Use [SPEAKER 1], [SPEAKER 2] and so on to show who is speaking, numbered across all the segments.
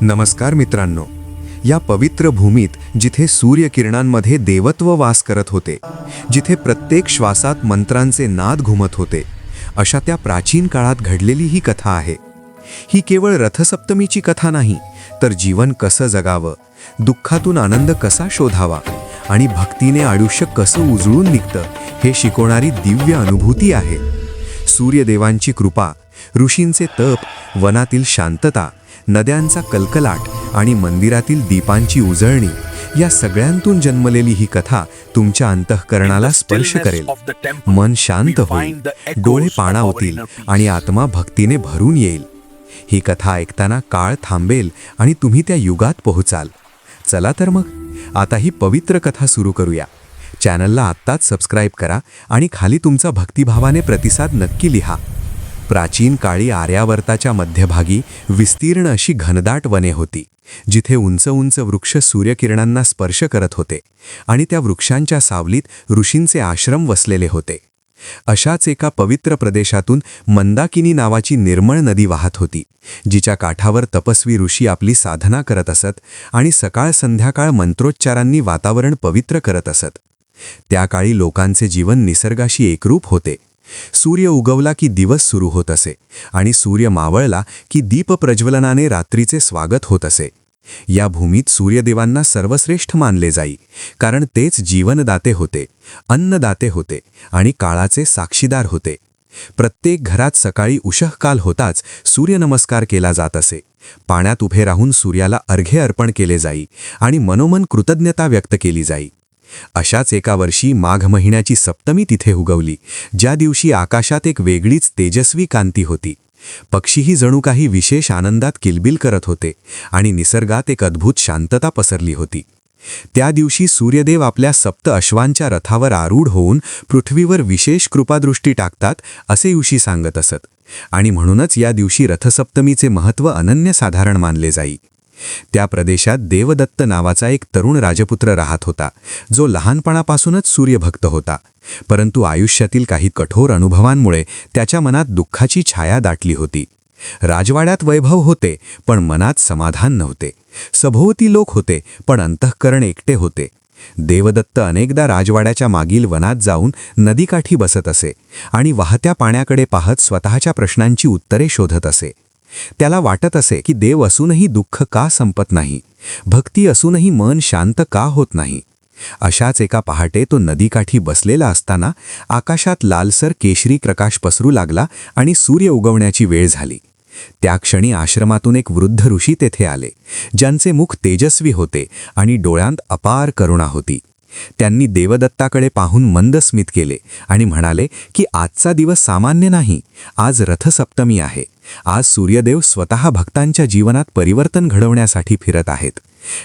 [SPEAKER 1] नमस्कार मित्रांनो, या पवित्र भूमीत जिथे सूर्यकिरणांमध्ये देवत्व वास करत होते, जिथे प्रत्येक श्वासात मंत्रांचे नाद घुमत होते, अशा त्या प्राचीन काळात घडलेली ही कथा आहे. ही केवळ रथसप्तमीची कथा नाही, तर जीवन कसं जगावं, दुःखातून आनंद कसा शोधावा आणि भक्तीने आयुष्य कसं उजळून निघतं हे शिकवणारी दिव्य अनुभूती आहे. सूर्यदेवांची कृपा, ऋषींचे तप, वनातील शांतता, नद्यांचा कलकलाट आणि मंदिरातील दीपांची उजळणी, या सगळ्यांतून जन्मलेली ही कथा तुमच्या अंतःकरणाला स्पर्श करेल. मन शांत होईल, डोळे पाणावतील आणि आत्मा भक्तीने भरून येईल. ही कथा ऐकताना काळ थांबेल आणि तुम्ही त्या युगात पोहोचाल. चला तर मग आता ही पवित्र कथा सुरू करूया. चॅनलला आत्ताच सबस्क्राईब करा आणि खाली तुमचा भक्तिभावाने प्रतिसाद नक्की लिहा. प्राचीन काळी आर्यावर्ताच्या मध्यभागी विस्तीर्ण अशी घनदाट वने होती, जिथे उंच उंच वृक्ष सूर्यकिरणांना स्पर्श करत होते आणि त्या वृक्षांच्या सावलीत ऋषींचे आश्रम वसलेले होते. अशाच एका पवित्र प्रदेशातून मंदाकिनी नावाची निर्मळ नदी वाहत होती, जिच्या काठावर तपस्वी ऋषी आपली साधना करत असत आणि सकाळ संध्याकाळ मंत्रोच्चारांनी वातावरण पवित्र करत असत. त्या काळी लोकांचे जीवन निसर्गाशी एकरूप होते. सूर्य उगवला की दिवस सुरू होत असे आणि सूर्य मावळला की दीप प्रज्वलनाने रात्रीचे स्वागत होत असे. या भूमीत सूर्यदेवांना सर्वश्रेष्ठ मानले जाई, कारण तेच जीवनदाते होते, अन्नदाते होते आणि काळाचे साक्षीदार होते. प्रत्येक घरात सकाळी उषःकाल होताच सूर्यनमस्कार केला जात असे. पाण्यात उभे राहून सूर्याला अर्घ्य अर्पण केले जाई आणि मनोमन कृतज्ञता व्यक्त केली जाई. अशाच एका वर्षी माघ महिन्याची सप्तमी तिथे उगवली, ज्या दिवशी आकाशात एक वेगळीच तेजस्वी कांती होती. पक्षीही जणू काही विशेष आनंदात किलबिल करत होते आणि निसर्गात एक अद्भुत शांतता पसरली होती. त्या दिवशी सूर्यदेव आपल्या सप्त अश्वांच्या रथावर आरूढ होऊन पृथ्वीवर विशेष कृपादृष्टी टाकतात असे ऋषी सांगत असत आणि म्हणूनच या दिवशी रथसप्तमीचे महत्त्व अनन्यसाधारण मानले जाई. त्या प्रदेशात देवदत्त नावाचा एक तरुण राजपुत्र राहत होता, जो लहानपणापासूनच सूर्यभक्त होता. परंतु आयुष्यातील काही कठोर अनुभवांमुळे त्याच्या मनात दुःखाची छाया दाटली होती. राजवाड्यात वैभव होते, पण मनात समाधान नव्हते. सभोवती लोक होते, पण अंतःकरण एकटे होते. देवदत्त अनेकदा राजवाड्याच्या मागील वनात जाऊन नदीकाठी बसत असे आणि वाहत्या पाण्याकडे पाहत स्वतःच्या प्रश्नांची उत्तरे शोधत असे. त्याला वाटत असे की देव असूनही दुःख का संपत नाही, भक्ती असूनही मन शांत का होत नाही. अशाच एका पहाटे तो नदीकाठी बसलेला असताना आकाशात लालसर केशरी प्रकाश पसरू लागला आणि सूर्य उगवण्याची वेळ झाली. त्या क्षणी आश्रमातून एक वृद्ध ऋषी तेथे आले, ज्यांचे मुख तेजस्वी होते आणि डोळ्यांत अपार करुणा होती. त्यांनी देवदत्ताकडे पाहून मंद स्मित केले आणि म्हणाले की आजचा दिवस सामान्य नाही, आज रथसप्तमी आहे. आज सूर्यदेव स्वतः भक्तांच्या जीवनात परिवर्तन घडवण्यासाठी फिरत आहेत.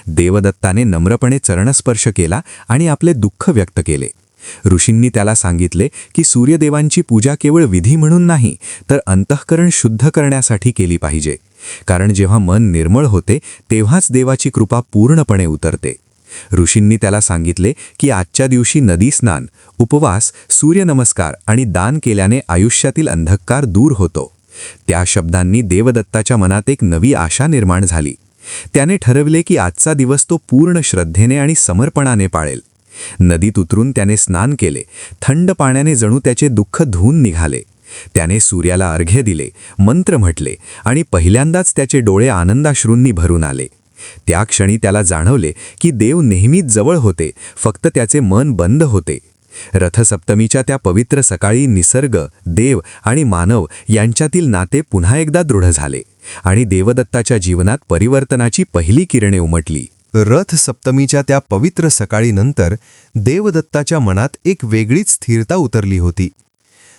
[SPEAKER 1] देवदत्ताने नम्रपणे चरणस्पर्श केला आणि आपले दुःख व्यक्त केले. ऋषींनी त्याला सांगितले की सूर्यदेवांची पूजा केवळ विधी म्हणून नाही, तर अंतःकरण शुद्ध करण्यासाठी केली पाहिजे, कारण जेव्हा मन निर्मळ होते तेव्हाच देवाची कृपा पूर्णपणे उतरते. ऋषींनी त्याला सांगितले की आजच्या दिवशी नदी स्नान, उपवास, सूर्यनमस्कार आणि दान केल्याने आयुष्यातील अंधकार दूर होतो. त्या शब्दांनी देवदत्ताच्या मनात एक नवी आशा निर्माण झाली. त्याने ठरवले की आजचा दिवस तो पूर्ण श्रद्धेने आणि समर्पणाने पाळेल. नदीत उतरून त्याने स्नान केले. थंड पाण्याने जणू त्याचे दुःख धुवून निघाले. त्याने सूर्याला अर्घ्य दिले, मंत्र म्हटले आणि पहिल्यांदाच त्याचे डोळे आनंदाश्रूंनी भरून आले. त्या क्षणी त्याला जाणवले की देव नेहमीच जवळ होते, फक्त त्याचे मन बंद होते. रथसप्तमीच्या त्या पवित्र सकाळी निसर्ग, देव आणि मानव यांच्यातील नाते पुन्हा एकदा दृढ झाले आणि देवदत्ताच्या जीवनात परिवर्तनाची पहिली किरणे उमटली. रथसप्तमीच्या त्या पवित्र सकाळीनंतर देवदत्ताच्या मनात एक वेगळीच स्थिरता उतरली होती.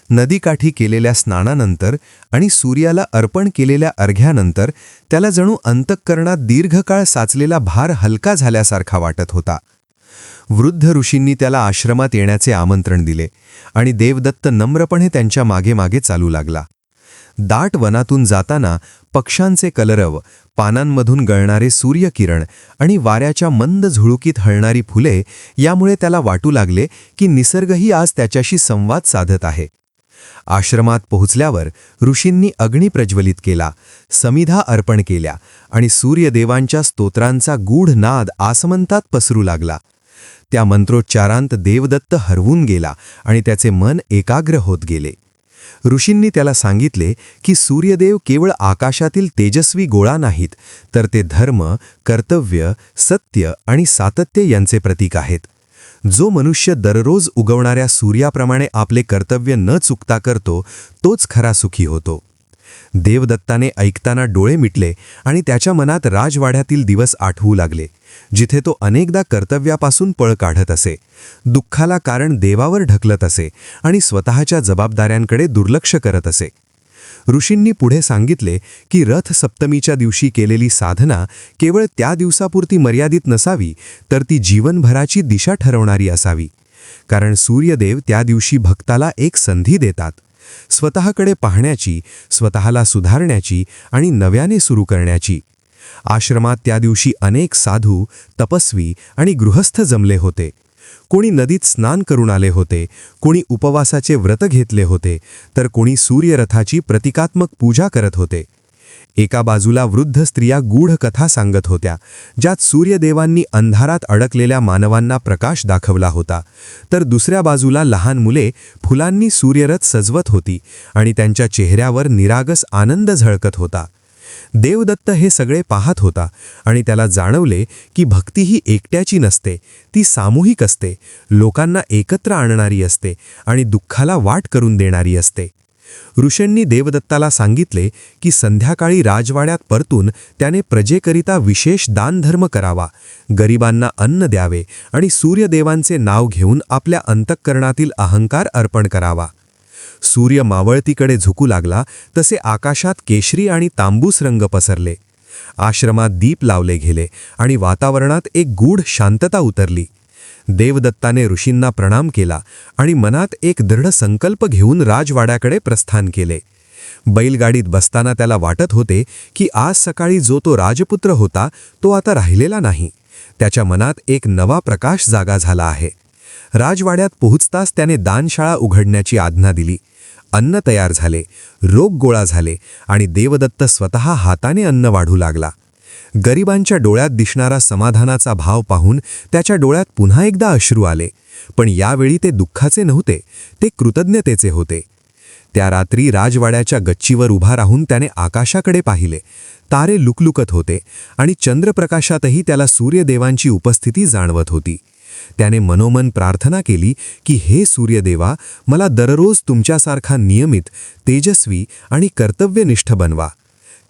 [SPEAKER 1] नदीकाठी केलेल्या स्नानानंतर आणि सूर्याला अर्पण केलेल्या अर्घ्यानंतर त्याला जणू अंतःकरणात दीर्घकाळ साचलेला भार हलका झाल्यासारखा वाटत होता. वृद्ध ऋषींनी त्याला आश्रमात येण्याचे आमंत्रण दिले आणि देवदत्त नम्रपणे त्यांच्या मागे मागे चालू लागला. दाट वनातून जाताना पक्ष्यांचे कलरव, पानांमधून गळणारे सूर्यकिरण आणि वाऱ्याच्या मंद झुळुकीत हलणारी फुले यामुळे त्याला वाटू लागले की निसर्गही आज त्याच्याशी संवाद साधत आहे. आश्रमात पोहोचल्यावर ऋषींनी अग्नी प्रज्वलित केला, समिधा अर्पण केल्या आणि सूर्यदेवांच्या स्तोत्रांचा गूढ नाद आसमंतात पसरू लागला. त्या मंत्रोच्चारांत देवदत्त हरवून गेला आणि त्याचे मन एकाग्र होत गेले. ऋषींनी त्याला सांगितले की सूर्यदेव केवळ आकाशातील तेजस्वी गोळा नाहीत, तर ते धर्म, कर्तव्य, सत्य आणि सातत्य यांचे प्रतीक आहेत. जो मनुष्य दररोज उगवणाऱ्या सूर्याप्रमाणे आपले कर्तव्य न चुकता करतो, तोच खरा सुखी होतो. देवदत्ताने ऐकताना डोळे मिटले आणि त्याच्या मनात राजवाड्यातील दिवस आठवू लागले, जिथे तो अनेकदा कर्तव्यापासून पळ काढत असे, दुःखाला कारण देवावर ढकलत असे आणि स्वतःच्या जबाबदाऱ्यांकडे दुर्लक्ष करत असे. ऋषींनी पुढे सांगितले की रथ सप्तमीच्या दिवशी केलेली साधना केवळ त्या दिवसापुरती मर्यादित नसावी, तर ती जीवनभराची दिशा ठरवणारी असावी. कारण सूर्यदेव त्या दिवशी भक्ताला एक संधी देतात, स्वतःकडे पाहण्याची, स्वतःला सुधारण्याची आणि नव्याने सुरू करण्याची. आश्रमात त्या दिवशी अनेक साधू, तपस्वी आणि गृहस्थ जमले होते. कोणी नदीत स्नान करून आले होते, कोणी उपवासाचे व्रत घेतले होते, तर कोणी सूर्यरथाची प्रतिकात्मक पूजा करत होते. एका बाजूला वृद्ध स्त्रिया गूढ कथा सांगत होत्या, ज्यात सूर्यदेवांनी अंधारात अडकलेल्या मानवांना प्रकाश दाखवला होता, तर दुसऱ्या बाजूला लहान मुले फुलांनी सूर्यरथ सजवत होती आणि त्यांच्या चेहऱ्यावर निरागस आनंद झळकत होता. देवदत्त हे सगळे पाहत होता आणि त्याला जाणवले की भक्ती ही एकट्याची नसते, ती सामूहिक असते, लोकांना एकत्र आणणारी असते आणि दुःखाला वाट करून देणारी असते. ऋषींनी देवदत्ताला सांगितले की संध्याकाळी राजवाड्यात परतून त्याने प्रजेकरिता विशेष दानधर्म करावा, गरिबांना अन्न द्यावे आणि सूर्यदेवांचे नाव घेऊन आपल्या अंतःकरणातील अहंकार अर्पण करावा. सूर्य मावळतीकडे झुकू लागला तसे आकाशात केशरी आणि तांबूस रंग पसरले. आश्रमात दीप लावले गेले आणि वातावरणात एक गूढ शांतता उतरली. देवदत्ताने ऋषींना प्रणाम केला आणि मनात एक दृढ संकल्प घेऊन राजवाड्याकडे प्रस्थान केले. बैलगाडीत बसताना त्याला वाटत होते की आज सकाळी जो तो राजपुत्र होता, तो आता राहिलेला नाही. त्याच्या मनात एक नवा प्रकाश जागा झाला आहे. राजवाड्यात पोहोचताच त्याने दानशाळा उघडण्याची आज्ञा दिली. अन्न तयार झाले, रोग गोळा झाले आणि देवदत्त स्वतः हाताने अन्न वाढू लागला. गरिबांच्या डोळ्यात दिसणारा समाधानाचा भाव पाहून त्याच्या डोळ्यात पुन्हा एकदा अश्रू आले, पण यावेळी ते दुःखाचे नव्हते, ते कृतज्ञतेचे होते. त्या रात्री राजवाड्याच्या गच्चीवर उभा राहून त्याने आकाशाकडे पाहिले. तारे लुकलुकत होते आणि चंद्रप्रकाशातही त्याला सूर्यदेवांची उपस्थिती जाणवत होती. त्याने मनोमन प्रार्थना केली की हे सूर्यदेवा, मला दररोज तुमच्यासारखा नियमित, तेजस्वी आणि कर्तव्यनिष्ठ बनवा.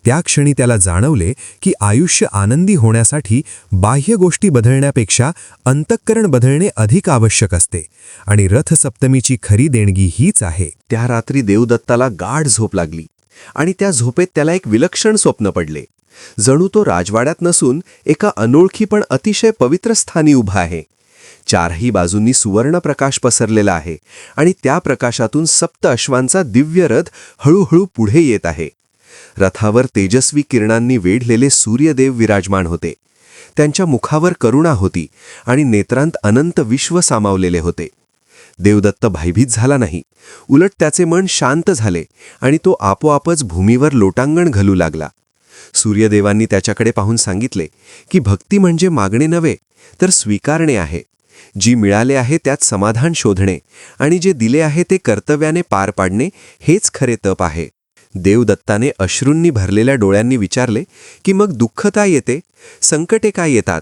[SPEAKER 1] त्या क्षणी त्याला जाणवले की आयुष्य आनंदी होण्यासाठी बाह्य गोष्टी बदलण्यापेक्षा अंतःकरण बदलणे अधिक आवश्यक असते आणि रथसप्तमीची खरी देणगी हीच आहे.
[SPEAKER 2] त्या रात्री देवदत्ताला गाढ झोप लागली आणि त्या झोपेत त्याला एक विलक्षण स्वप्न पडले. जणू तो राजवाड्यात नसून एका अनोळखी पण अतिशय पवित्र स्थानी उभा आहे. चारही बाजूंनी सुवर्ण प्रकाश पसरलेला आहे आणि त्या प्रकाशातून सप्त अश्वांचा दिव्य रथ हळूहळू पुढे येत आहे. रथावर तेजस्वी किरणांनी वेढलेले सूर्यदेव विराजमान होते. त्यांच्या मुखावर करुणा होती आणि नेत्रांत अनंत विश्व सामावलेले होते. देवदत्त भयभीत झाला नाही, उलट त्याचे मन शांत झाले आणि तो आपोआपच भूमीवर लोटांगण घालू लागला. सूर्यदेवांनी त्याच्याकडे पाहून सांगितले की भक्ती म्हणजे मागणे नव्हे, तर स्वीकारणे आहे. जी मिळाले आहे त्यात समाधान शोधणे आणि जे दिले आहे ते कर्तव्याने पार पाडणे, हेच खरे तप आहे. देवदत्ताने अश्रूंनी भरलेल्या डोळ्यांनी विचारले की मग दुःख काय येते, संकटे काय येतात?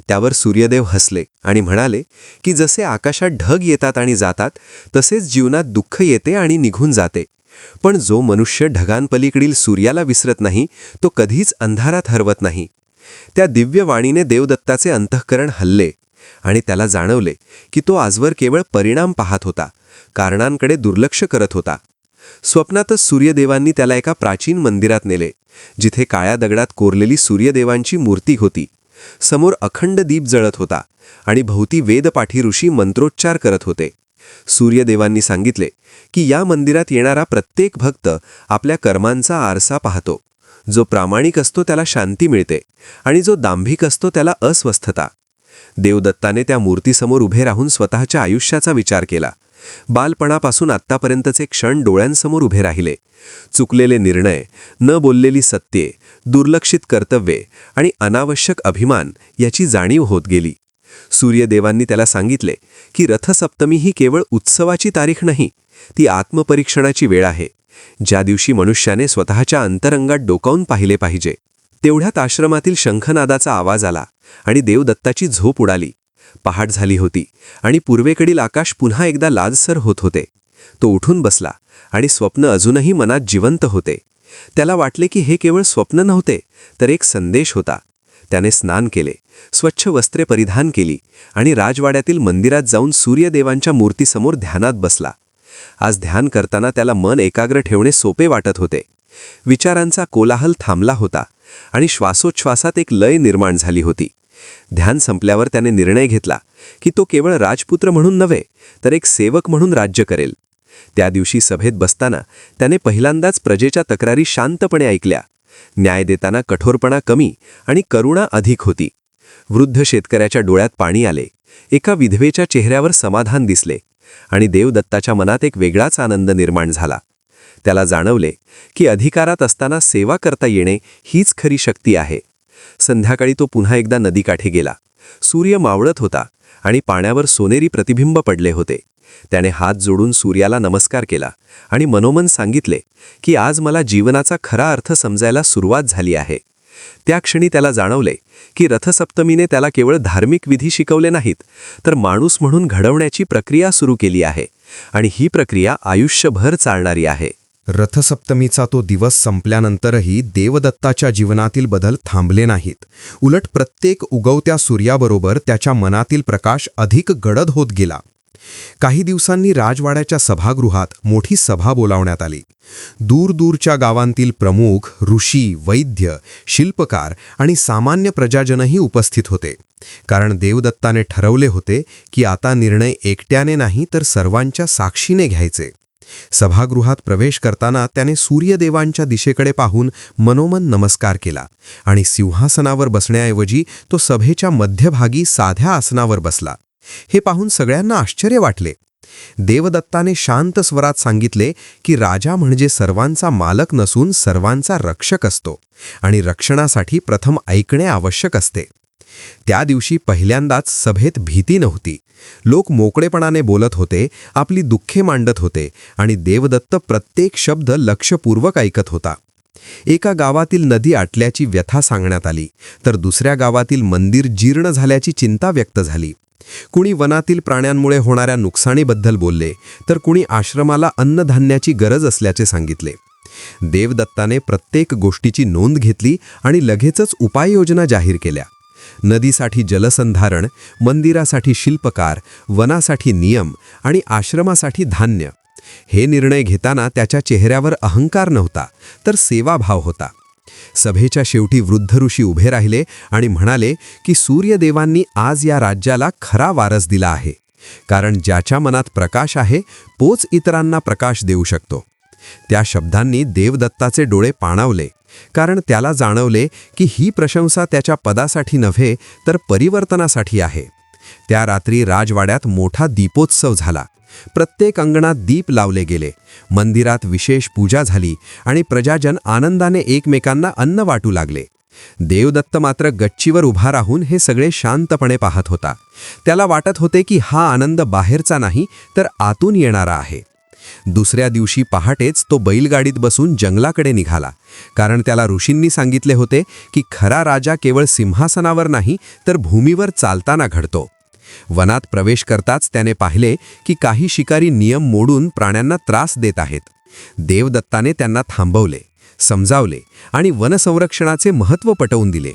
[SPEAKER 2] त्यावर सूर्यदेव हसले आणि म्हणाले की जसे आकाशात ढग येतात आणि जातात, तसेच जीवनात दुःख येते आणि निघून जाते. पण जो मनुष्य ढगांपलीकडील सूर्याला विसरत नाही, तो कधीच अंधारात हरवत नाही. त्या दिव्य वाणीने देवदत्ताचे अंतःकरण हलले आणि त्याला जाणवले की तो आजवर केवळ परिणाम पाहत होता, कारणांकडे दुर्लक्ष करत होता. स्वप्नातच सूर्यदेवांनी त्याला एका प्राचीन मंदिरात नेले, जिथे काळ्या दगडात कोरलेली सूर्यदेवांची मूर्ती होती. समोर अखंड दीप जळत होता आणि भोवती वेदपाठी ऋषी मंत्रोच्चार करत होते. सूर्यदेवांनी सांगितले की या मंदिरात येणारा प्रत्येक भक्त आपल्या कर्मांचा आरसा पाहतो. जो प्रामाणिक असतो त्याला शांती मिळते आणि जो दांभिक असतो त्याला अस्वस्थता. देवदत्ताने त्या मूर्तीसमोर उभे राहून स्वतःच्या आयुष्याचा विचार केला. बालपणापासून आत्तापर्यंतचे क्षण डोळ्यांसमोर उभे राहिले. चुकलेले निर्णय, न बोललेली सत्ये, दुर्लक्षित कर्तव्ये आणि अनावश्यक अभिमान याची जाणीव होत गेली. सूर्यदेवांनी त्याला सांगितले की रथसप्तमी ही केवळ उत्सवाची तारीख नाही, ती आत्मपरीक्षणाची वेळ आहे, ज्या दिवशी मनुष्याने स्वतःच्या अंतरंगात डोकावून पाहिले पाहिजे. तेवढ्यात आश्रमातील शंखनादाचा आवाज आला आणि देवदत्ताची झोप उडाली. पहाट झाली होती आणि पूर्वेकडील आकाश पुन्हा एकदा लालसर होत होते. तो उठून बसला आणि स्वप्न अजूनही मनात जिवंत होते. त्याला वाटले की हे केवळ स्वप्न नव्हते, तर एक संदेश होता. त्याने स्नान केले, स्वच्छ वस्त्रे परिधान केली आणि राजवाड्यातील मंदिरात जाऊन सूर्यदेवांच्या मूर्तीसमोर ध्यानात बसला. आज ध्यान करताना त्याला मन एकाग्र ठेवणे सोपे वाटत होते. विचारांचा कोलाहल थांबला होता आणि श्वासोच्छ्वासात एक लय निर्माण झाली होती. ध्यान संपल्यावर त्याने निर्णय घेतला की तो केवळ राजपुत्र म्हणून नव्हे, तर एक सेवक म्हणून राज्य करेल. त्या दिवशी सभेत बसताना त्याने पहिल्यांदाच प्रजेच्या तक्रारी शांतपणे ऐकल्या. न्याय देताना कठोरपणा कमी आणि करुणा अधिक होती. वृद्ध शेतकऱ्याच्या डोळ्यात पाणी आले, एका विधवेच्या चेहऱ्यावर समाधान दिसले आणि देवदत्ताच्या मनात एक वेगळाच आनंद निर्माण झाला. त्याला जाणवले की अधिकारात असताना सेवा करता येणे हीच खरी शक्ती आहे. संध्याकाळी तो पुन्हा एकदा नदीकाठी गेला. सूर्य मावळत होता आणि पाण्यावर सोनेरी प्रतिबिंब पडले होते. त्याने हात जोडून सूर्याला नमस्कार केला आणि मनोमन सांगितले की आज मला जीवनाचा खरा अर्थ समजायला सुरुवात झाली आहे. त्या क्षणी त्याला जाणवले की रथसप्तमीने त्याला केवळ धार्मिक विधी शिकवले नाहीत, तर माणूस म्हणून घडवण्याची प्रक्रिया सुरू केली आहे आणि ही प्रक्रिया आयुष्यभर चालणारी आहे.
[SPEAKER 1] रथसप्तमीचा तो दिवस संपल्यानंतरही देवदत्ताच्या जीवनातील बदल थांबले नाहीत. उलट प्रत्येक उगवत्या सूर्याबरोबर त्याच्या मनातील प्रकाश अधिक गडद होत गेला. काही दिवसांनी राजवाड्याच्या सभागृहात मोठी सभा बोलावण्यात आली. दूरदूरच्या गावांतील प्रमुख, ऋषी, वैद्य, शिल्पकार आणि सामान्य प्रजाजनही उपस्थित होते. कारण देवदत्ताने ठरवले होते की आता निर्णय एकट्याने नाही, तर सर्वांच्या साक्षीने घ्यायचे. सभागृहात प्रवेश करताना त्याने सूर्यदेवांच्या दिशेकडे पाहून मनोमन नमस्कार केला आणि सिंहासनावर बसण्याऐवजी तो सभेच्या मध्यभागी साध्या आसनावर बसला. हे पाहून सगळ्यांना आश्चर्य वाटले. देवदत्ताने शांत स्वरात सांगितले की राजा म्हणजे सर्वांचा मालक नसून सर्वांचा रक्षक असतो आणि रक्षणासाठी प्रथम ऐकणे आवश्यक असते. त्या दिवशी पहिल्यांदाच सभेत भीती नव्हती. लोक मोकळेपणाने बोलत होते, आपली दुःखे मांडत होते आणि देवदत्त प्रत्येक शब्द लक्षपूर्वक ऐकत होता. एका गावातील नदी आटल्याची व्यथा सांगण्यात आली, तर दुसऱ्या गावातील मंदिर जीर्ण झाल्याची चिंता व्यक्त झाली. कुणी वनातील प्राण्यांमुळे होणाऱ्या नुकसानीबद्दल बोलले, तर कुणी आश्रमाला अन्नधान्याची गरज असल्याचे सांगितले. देवदत्ताने प्रत्येक गोष्टीची नोंद घेतली आणि लगेचच उपाययोजना जाहीर केल्या. नदीसाठी जलसंधारण, मंदिरासाठी शिल्पकार, वनासाठी नियम आणि आश्रमासाठी धान्य. हे निर्णय घेताना त्याच्या चेहऱ्यावर अहंकार नव्हता, तर सेवाभाव होता. सभेच्या शेवटी वृद्ध ऋषी उभे राहिले आणि म्हणाले की सूर्यदेवांनी आज या राज्याला खरा वारस दिला आहे. कारण ज्याच्या मनात प्रकाश आहे, तोच इतरांना प्रकाश देऊ शकतो. त्या शब्दांनी देवदत्ताचे डोळे पाणावले, कारण त्याला जाणवले की ही प्रशंसा त्याच्या पदासाठी नव्हे, तर परिवर्तनासाठी आहे. त्या रात्री राजवाड्यात मोठा दीपोत्सव झाला. प्रत्येक अंगणात दीप लावले गेले, मंदिरात विशेष पूजा झाली आणि प्रजाजन आनंदाने एकमेकांना अन्न वाटू लागले. देवदत्त मात्र गच्चीवर उभा राहून हे सगळे शांतपणे पाहत होता. त्याला वाटत होते की हा आनंद बाहेरचा नाही, तर आतून येणारा आहे. दुसऱ्या दिवशी पहाटेच तो बैलगाडीत बसून जंगलाकडे निघाला, कारण त्याला ऋषींनी सांगितले होते की खरा राजा केवळ सिंहासनावर नाही, तर भूमीवर चालताना घडतो. वनात प्रवेश करताच त्याने पाहिले की काही शिकारी नियम मोडून प्राण्यांना त्रास देत आहेत. देवदत्ताने त्यांना थांबवले, समजावले आणि वनसंरक्षणाचे महत्त्व पटवून दिले.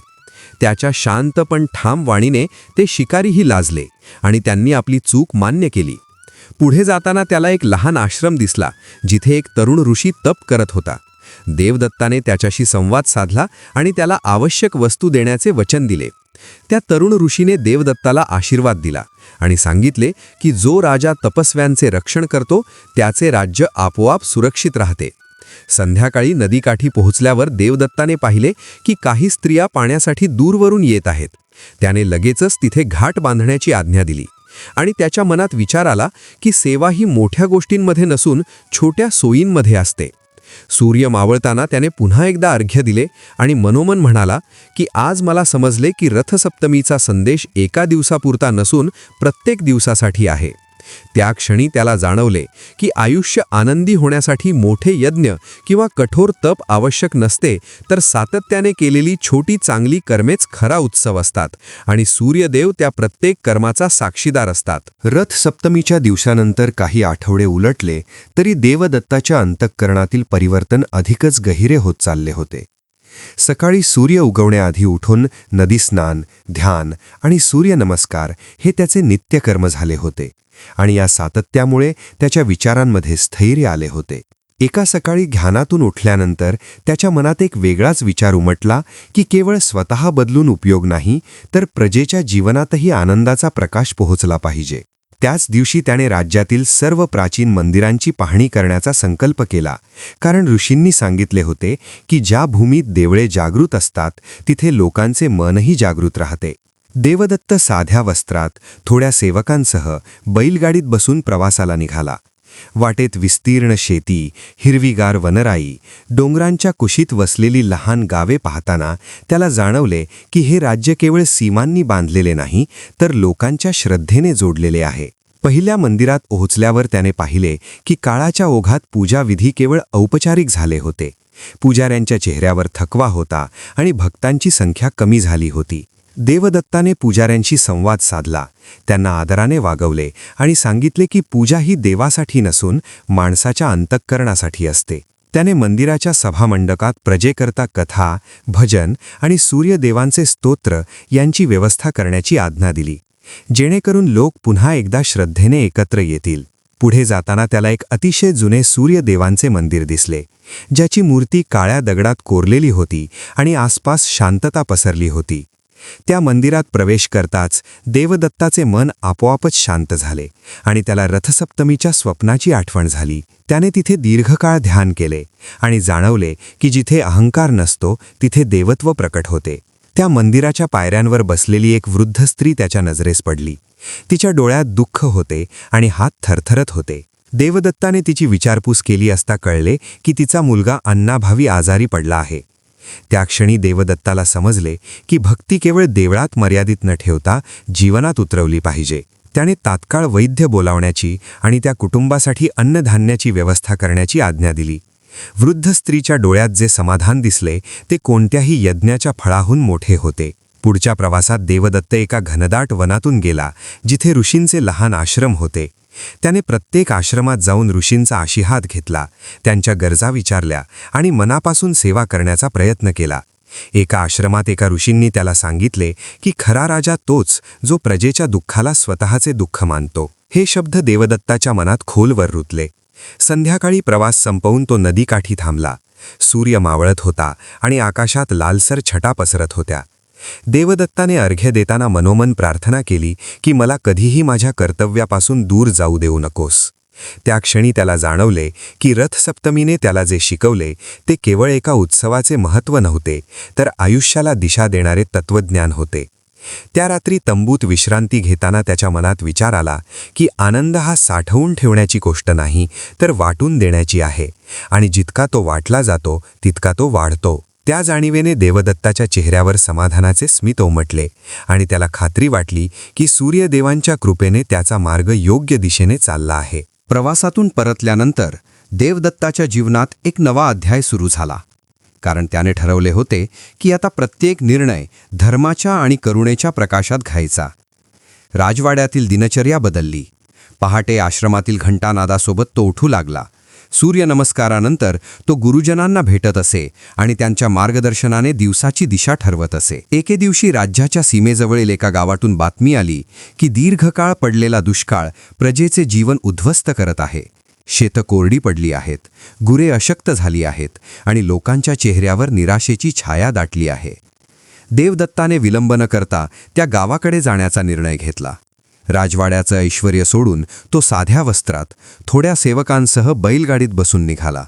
[SPEAKER 1] त्याच्या शांत पण ठाम वाणीने ते शिकारीही लाजले आणि त्यांनी आपली चूक मान्य केली. पुढे जाताना त्याला एक लहान आश्रम दिसला, जिथे एक तरुण ऋषी तप करत होता. देवदत्ताने त्याच्याशी संवाद साधला आणि त्याला आवश्यक वस्तू देण्याचे वचन दिले. त्या तरुण ऋषीने देवदत्ताला आशीर्वाद दिला आणि सांगितले की जो राजा तपस्व्यांचे रक्षण करतो, त्याचे राज्य आपोआप सुरक्षित राहते. संध्याकाळी नदीकाठी पोहोचल्यावर देवदत्ताने पाहिले की काही स्त्रिया पाण्यासाठी दूरवरून येत आहेत. त्याने लगेचच तिथे घाट बांधण्याची आज्ञा दिली.
[SPEAKER 2] आणि त्याच्या मनात विचार आला की सेवा ही मोठ्या गोष्टींमध्ये नसून छोट्या सोयींमध्ये असते. सूर्य मावळताना त्याने पुन्हा एकदा अर्घ्य दिले आणि मनोमन म्हणाला की आज मला समजले की रथसप्तमीचा संदेश एका दिवसापुरता नसून प्रत्येक दिवसासाठी आहे. त्या क्षणी त्याला जाणवले की आयुष्य आनंदी होण्यासाठी मोठे यज्ञ किंवा कठोर तप आवश्यक नसते, तर सातत्याने केलेली छोटी चांगली कर्मेच खरा उत्सव असतात आणि सूर्यदेव त्या प्रत्येक कर्माचा साक्षीदार असतात.
[SPEAKER 1] रथ सप्तमीच्या दिवसानंतर काही आठवडे उलटले तरी देवदत्ताच्या अंतःकरणातील परिवर्तन अधिकच गहिरे होत चालले होते. सकाळी सूर्य उगवण्याआधी उठून नदीस्नान, ध्यान आणि सूर्यनमस्कार हे त्याचे नित्यकर्म झाले होते आणि या सातत्यामुळे त्याच्या विचारांमध्ये स्थैर्य आले होते. एका सकाळी ध्यानातून उठल्यानंतर त्याच्या मनात एक वेगळाच विचार उमटला की केवळ स्वतः बदलून उपयोग नाही, तर प्रजेच्या जीवनातही आनंदाचा प्रकाश पोहोचला पाहिजे. त्याच दिवशी त्याने राज्यातील सर्व प्राचीन मंदिरांची पाहणी करण्याचा संकल्प केला, कारण ऋषींनी सांगितले होते की ज्या भूमीत देवळे जागृत असतात तिथे लोकांचे मनही जागृत राहते. देवदत्त साध्या वस्त्रात थोड्या सेवकांसह बैलगाडीत बसून प्रवासाला निघाला. वाटेत विस्तीर्ण शेती, हिरवीगार वनराई, डोंगरांच्या कुशीत वसलेली लहान गावे पाहताना त्याला जाणवले की हे राज्य केवळ सीमांनी बांधलेले नाही, तर लोकांच्या श्रद्धेने जोडलेले आहे. पहिल्या मंदिरात पोहोचल्यावर त्याने पाहिले की काळाच्या ओघात पूजाविधी केवळ औपचारिक झाले होते. पुजाऱ्यांच्या चेहऱ्यावर थकवा होता आणि भक्तांची संख्या कमी झाली होती. देवदत्ताने पुजाऱ्यांशी संवाद साधला, त्यांना आदराने वागवले आणि सांगितले की पूजा ही देवासाठी नसून माणसाच्या अंतःकरणासाठी असते. त्याने मंदिराच्या सभामंडपात प्रजेकरता कथा, भजन आणि सूर्यदेवांचे स्तोत्र यांची व्यवस्था करण्याची आज्ञा दिली, जेणेकरून लोक पुन्हा एकदा श्रद्धेने एकत्र येतील. पुढे जाताना त्याला एक अतिशय जुने सूर्यदेवांचे मंदिर दिसले, ज्याची मूर्ती काळ्या दगडात कोरलेली होती आणि आसपास शांतता पसरली होती. त्या मंदिरात प्रवेश करताच देवदत्ताचे मन आपोआपच शांत झाले आणि त्याला रथसप्तमीच्या स्वप्नाची आठवण झाली. त्याने तिथे दीर्घकाळ ध्यान केले आणि जाणवले की जिथे अहंकार नसतो तिथे देवत्व प्रकट होते. त्या मंदिराच्या पायऱ्यांवर बसलेली एक वृद्ध स्त्री त्याच्या नजरेस पडली. तिच्या डोळ्यात दुःख होते आणि हात थरथरत होते. देवदत्ताने तिची विचारपूस केली असता कळले की तिचा मुलगा अन्नाभावी आजारी पडला आहे. त्या क्षणी देवदत्ताला समजले की भक्ती केवळ देवळात मर्यादित न ठेवता जीवनात उतरवली पाहिजे. त्याने तात्काळ वैद्य बोलावण्याची आणि त्या कुटुंबासाठी अन्नधान्याची व्यवस्था करण्याची आज्ञा दिली. वृद्ध स्त्रीच्या डोळ्यात जे समाधान दिसले ते कोणत्याही यज्ञाच्या फळाहून मोठे होते. पुढच्या प्रवासात देवदत्त एका घनदाट वनातून गेला, जिथे ऋषींचे लहान आश्रम होते. त्याने प्रत्येक आश्रमात जाऊन ऋषींचा आशीर्वाद घेतला, त्यांच्या गरजा विचारल्या आणि मनापासून सेवा करण्याचा प्रयत्न केला. एका आश्रमात एका ऋषींनी त्याला सांगितले की खरा राजा तोच जो प्रजेच्या दुःखाला स्वतःचे दुःख मानतो. हे शब्द देवदत्ताच्या मनात खोलवर रुतले. संध्याकाळी प्रवास संपवून तो नदीकाठी थांबला. सूर्य मावळत होता आणि आकाशात लालसर छटा पसरत होत्या. देवदत्ताने अर्घ्य देताना मनोमन प्रार्थना केली की मला कधीही माझ्या कर्तव्यापासून दूर जाऊ देऊ नकोस. त्या क्षणी त्याला जाणवले की रथसप्तमीने त्याला जे शिकवले ते केवळ एका उत्सवाचे महत्त्व नव्हते, तर आयुष्याला दिशा देणारे तत्त्वज्ञान होते. त्या रात्री तंबूत विश्रांती घेताना त्याच्या मनात विचार आला की आनंद हा साठवून ठेवण्याची गोष्ट नाही, तर वाटून देण्याची आहे आणि जितका तो वाटला जातो तितका तो वाढतो. त्या जाणीवेने देवदत्ताच्या चेहऱ्यावर समाधानाचे स्मित उमटले आणि त्याला खात्री वाटली की सूर्यदेवांच्या कृपेने त्याचा मार्ग योग्य दिशेने चालला आहे.
[SPEAKER 2] प्रवासातून परतल्यानंतर देवदत्ताच्या जीवनात एक नवा अध्याय सुरू झाला, कारण त्याने ठरवले होते की आता प्रत्येक निर्णय धर्माच्या आणि करुणेच्या प्रकाशात घ्यायचा. राजवाड्यातील दिनचर्या बदलली. पहाटे आश्रमातील घंटानादासोबत तो उठू लागला. सूर्यनमस्कारानंतर तो गुरुजनांना भेटत असे आणि त्यांच्या मार्गदर्शनाने दिवसाची दिशा ठरवत असे. एके दिवशी राज्याच्या सीमेजवळील एका गावातून बातमी आली की दीर्घकाळ पडलेला दुष्काळ प्रजेचे जीवन उद्ध्वस्त करत आहे. शेतं कोरडी पडली आहेत, गुरे अशक्त झाली आहेत आणि लोकांच्या चेहऱ्यावर निराशेची छाया दाटली आहे. देवदत्ताने विलंब न करता त्या गावाकडे जाण्याचा निर्णय घेतला. राजवाड्याचं ऐश्वर्य सोडून तो साध्या वस्त्रात थोड्या सेवकांसह बैलगाडीत बसून निघाला.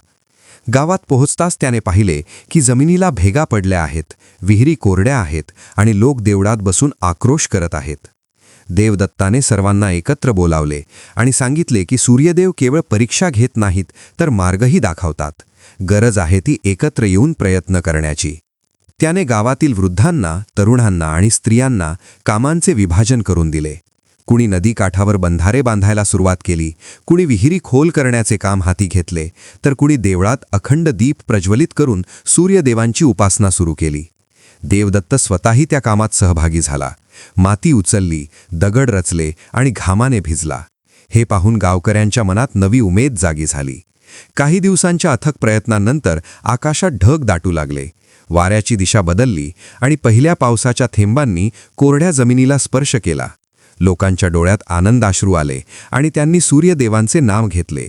[SPEAKER 2] गावात पोहोचताच त्याने पाहिले की जमिनीला भेगा पडल्या आहेत, विहिरी कोरड्या आहेत आणि लोक देवळात बसून आक्रोश करत आहेत.
[SPEAKER 1] देवदत्ताने सर्वांना एकत्र बोलावले आणि सांगितले की सूर्यदेव केवळ परीक्षा घेत नाहीत तर मार्गही दाखवतात. गरज आहे ती एकत्र येऊन प्रयत्न करण्याची. त्याने गावातील वृद्धांना, तरुणांना आणि स्त्रियांना कामांचे विभाजन करून दिले. कुणी नदीकाठावर बंधारे बांधायला सुरुवात केली, कुणी विहिरी खोल करण्याचे काम हाती घेतले, तर कुणी देवळात अखंड दीप प्रज्वलित करून सूर्यदेवांची उपासना सुरू केली. देवदत्त स्वतःही त्या कामात सहभागी झाला. माती उचलली, दगड रचले आणि घामाने भिजला. हे पाहून गावकऱ्यांच्या मनात नवी उमेद जागी झाली. काही दिवसांच्या अथक प्रयत्नांनंतर आकाशात ढग दाटू लागले. वाऱ्याची दिशा बदलली आणि पहिल्या पावसाच्या थेंबांनी कोरड्या जमिनीला स्पर्श केला. लोकांच्या डोळ्यात आनंदाश्रू आले आणि त्यांनी सूर्यदेवांचे नाव घेतले.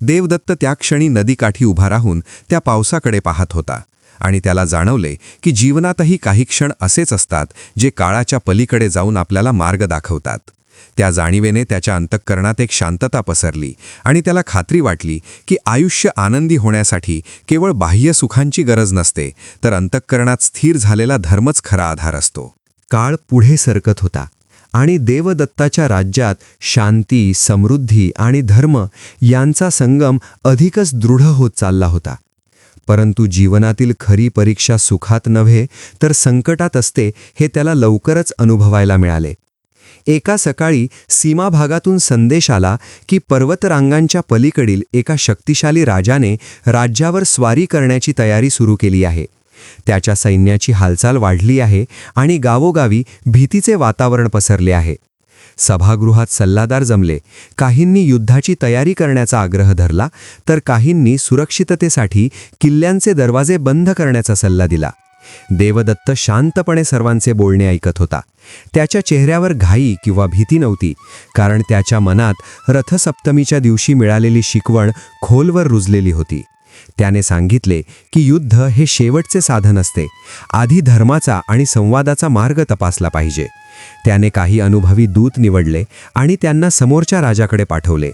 [SPEAKER 1] देवदत्त त्या क्षणी नदीकाठी उभा राहून त्या पावसाकडे पाहत होता आणि त्याला जाणवले की जीवनातही काही क्षण असेच असतात जे काळाच्या पलीकडे जाऊन आपल्याला मार्ग दाखवतात. त्या जाणीवेने त्याच्या अंतःकरणात एक शांतता पसरली आणि त्याला खात्री वाटली की आयुष्य आनंदी होण्यासाठी केवळ बाह्य सुखांची गरज नसते, तर अंतःकरणात स्थिर झालेला धर्मच खरा आधार असतो.
[SPEAKER 2] काळ पुढे सरकत होता आणि देवदत्ताच्या राज्यात शांती, समृद्धी आणि धर्म यांचा संगम अधिकच दृढ होत चालला होता. परंतु जीवनातील खरी परीक्षा सुखात नव्हे तर संकटात असते हे त्याला लवकरच अनुभवायला मिळाले. एका सकाळी सीमा भागातून संदेश आला की पर्वतरांगांच्या पलीकडील एका शक्तिशाली राजाने राज्यावर स्वारी करण्याची तयारी सुरू केली आहे. त्याच्या सैन्याची हालचाल वाढली आहे आणि गावोगावी भीतीचे वातावरण पसरले आहे. सभागृहात सल्लागार जमले. काहींनी युद्धाची तयारी करण्याचा आग्रह धरला, तर काहींनी सुरक्षिततेसाठी किल्ल्यांचे दरवाजे बंद करण्याचा सल्ला दिला. देवदत्त शांतपणे सर्वांचे बोलणे ऐकत होता. त्याच्या चेहऱ्यावर घाई किंवा भीती नव्हती, कारण त्याच्या मनात रथसप्तमीच्या दिवशी मिळालेली शिकवण खोलवर रुजलेली होती. त्याने सांगितले की युद्ध हे शेवटचे साधन असते. आधी धर्माचा आणि संवादाचा मार्ग तपासला पाहिजे. त्याने काही अनुभवी दूत निवडले आणि त्यांना समोरच्या राजाकडे पाठवले.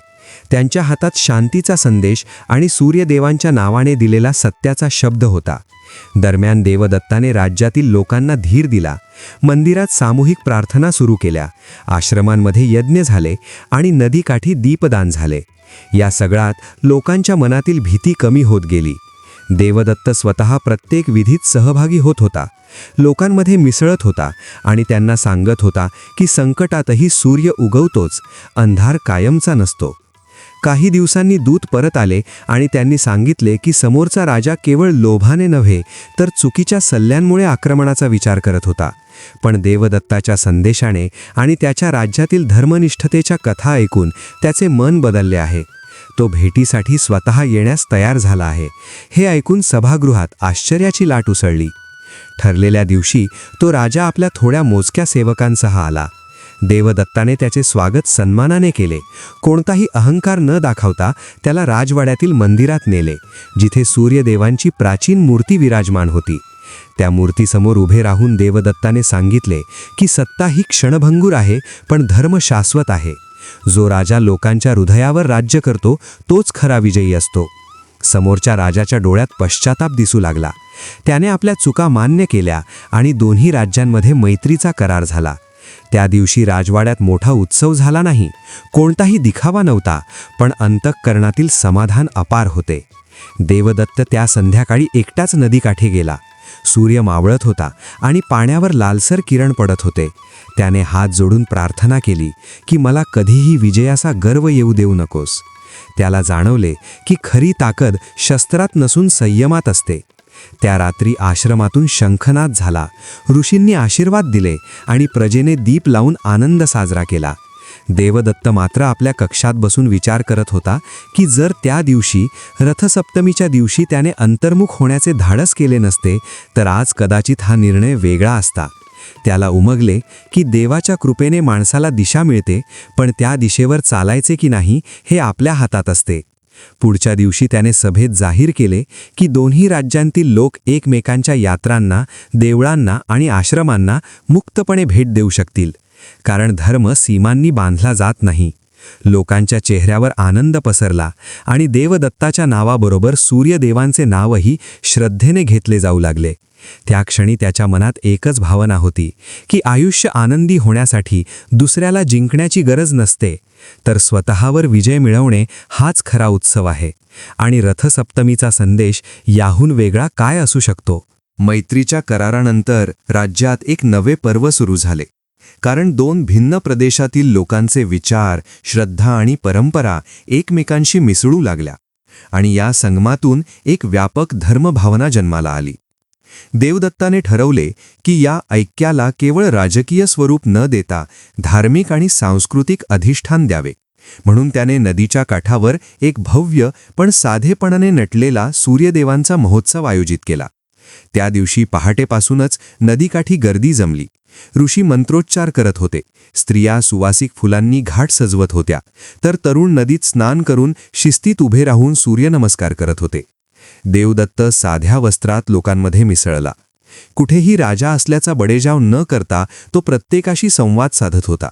[SPEAKER 2] त्यांच्या हातात शांतीचा संदेश आणि सूर्यदेवांच्या नावाने दिलेला सत्याचा शब्द होता. दरम्यान देवदत्ताने राज्यातील लोकांना धीर दिला. मंदिरात सामूहिक प्रार्थना सुरू केल्या, आश्रमांमध्ये यज्ञ झाले आणि नदीकाठी दीपदान झाले. या सगळ्यात लोकांच्या मनातील भीती कमी होत गेली. देवदत्त स्वतः प्रत्येक विधीत सहभागी होत होता, लोकांमध्ये मिसळत होता आणि त्यांना सांगत होता की संकटातही सूर्य उगवतोच, अंधार कायमचा नसतो. काही दिवसांनी दूत परत आले आणि त्यांनी सांगितले की समोरचा राजा केवळ लोभाने नव्हे तर चुकीच्या सल्ल्यांमुळे आक्रमणाचा विचार करत होता. पण देवदत्ताच्या संदेशाने आणि त्याच्या राज्यातील धर्मनिष्ठतेच्या कथा ऐकून त्याचे मन बदलले आहे. तो भेटीसाठी स्वतः येण्यास तयार झाला आहे. हे ऐकून सभागृहात आश्चर्याची लाट उसळली. ठरलेल्या दिवशी तो राजा आपल्या थोड्या मोजक्या सेवकांसह आला. देवदत्ताने त्याचे स्वागत सन्मानाने केले. कोणताही अहंकार न दाखवता त्याला राजवाड्यातील मंदिरात नेले, जिथे सूर्यदेवांची प्राचीन मूर्ती विराजमान होती. त्या मूर्तीसमोर उभे राहून देवदत्ताने सांगितले की सत्ता ही क्षणभंगूर आहे, पण धर्म शाश्वत आहे. जो राजा लोकांच्या हृदयावर राज्य करतो तोच खरा विजयी असतो. समोरच्या राजाच्या डोळ्यात पश्चाताप दिसू लागला. त्याने आपल्या चुका मान्य केल्या आणि दोन्ही राज्यांमध्ये मैत्रीचा करार झाला. त्या दिवशी राजवाड्यात मोठा उत्सव झाला नाही. कोणताही दिखावा नव्हता, पण अंतःकरणातील समाधान अपार होते. देवदत्त त्या संध्याकाळी एकटाच नदीकाठी गेला. सूर्य मावळत होता आणि पाण्यावर लालसर किरण पडत होते. त्याने हात जोडून प्रार्थना केली की मला कधीही विजयाचा गर्व येऊ देऊ नकोस. त्याला जाणवले की खरी ताकद शस्त्रात नसून संयमात असते. त्या रात्री आश्रमातून शंखनाद झाला. ऋषींनी आशीर्वाद दिले आणि प्रजेने दीप लावून आनंद साजरा केला. देवदत्त मात्र आपल्या कक्षात बसून विचार करत होता की जर त्या दिवशी रथसप्तमीच्या दिवशी त्याने अंतर्मुख होण्याचे धाडस केले नसते तर आज कदाचित हा निर्णय वेगळा असता. त्याला उमगले की देवाच्या कृपेने माणसाला दिशा मिळते, पण त्या दिशेवर चालायचे की नाही हे आपल्या हातात असते. पुढच्या दिवशी त्याने सभेत जाहीर केले की दोन्ही राज्यांतील लोक एकमेकांच्या यात्रांना, देवळांना आणि आश्रमांना मुक्तपणे भेट देऊ शकतील, कारण धर्म सीमांनी बांधला जात नाही. लोकांच्या चेहऱ्यावर आनंद पसरला आणि देवदत्ताच्या नावाबरोबर सूर्यदेवांचे नावही श्रद्धेने घेतले जाऊ लागले.
[SPEAKER 1] त्या क्षणी त्याच्या मनात एकच भावना होती की आयुष्य आनंदी होण्यासाठी दुसऱ्याला जिंकण्याची गरज नसते, तर स्वतःवर विजय मिळवणे हाच खरा उत्सव आहे. आणि रथसप्तमीचा संदेश याहून वेगळा काय असू शकतो? मैत्रीच्या करारानंतर राज्यात एक नवे पर्व सुरू झाले. कारण दोन भिन्न प्रदेशातील लोकांचे विचार, श्रद्धा आणि परंपरा एकमेकांशी मिसळू लागल्या आणि या संगमातून एक व्यापक धर्मभावना जन्माला आली. देवदत्ताने ठरवले की या ऐक्याला केवळ राजकीय स्वरूप न देता धार्मिक आणि सांस्कृतिक अधिष्ठान द्यावे. म्हणून त्याने नदीच्या काठावर एक भव्य पण साधेपणाने नटलेला सूर्यदेवांचा महोत्सव आयोजित केला. त्या दिवशी पहाटेपासूनच नदीकाठी गर्दी जमली. ऋषी मंत्रोच्चार करत होते, स्त्रिया सुवासिक फुलांनी घाट सजवत होत्या, तर तरुण नदीत स्नान करून शिस्तीत उभे राहून सूर्यनमस्कार करत होते. देवदत्त साध्या वस्त्रात लोकांमध्ये मिसळला. कुठेही राजा असल्याचा बडेजाव न करता तो प्रत्येकाशी संवाद साधत होता.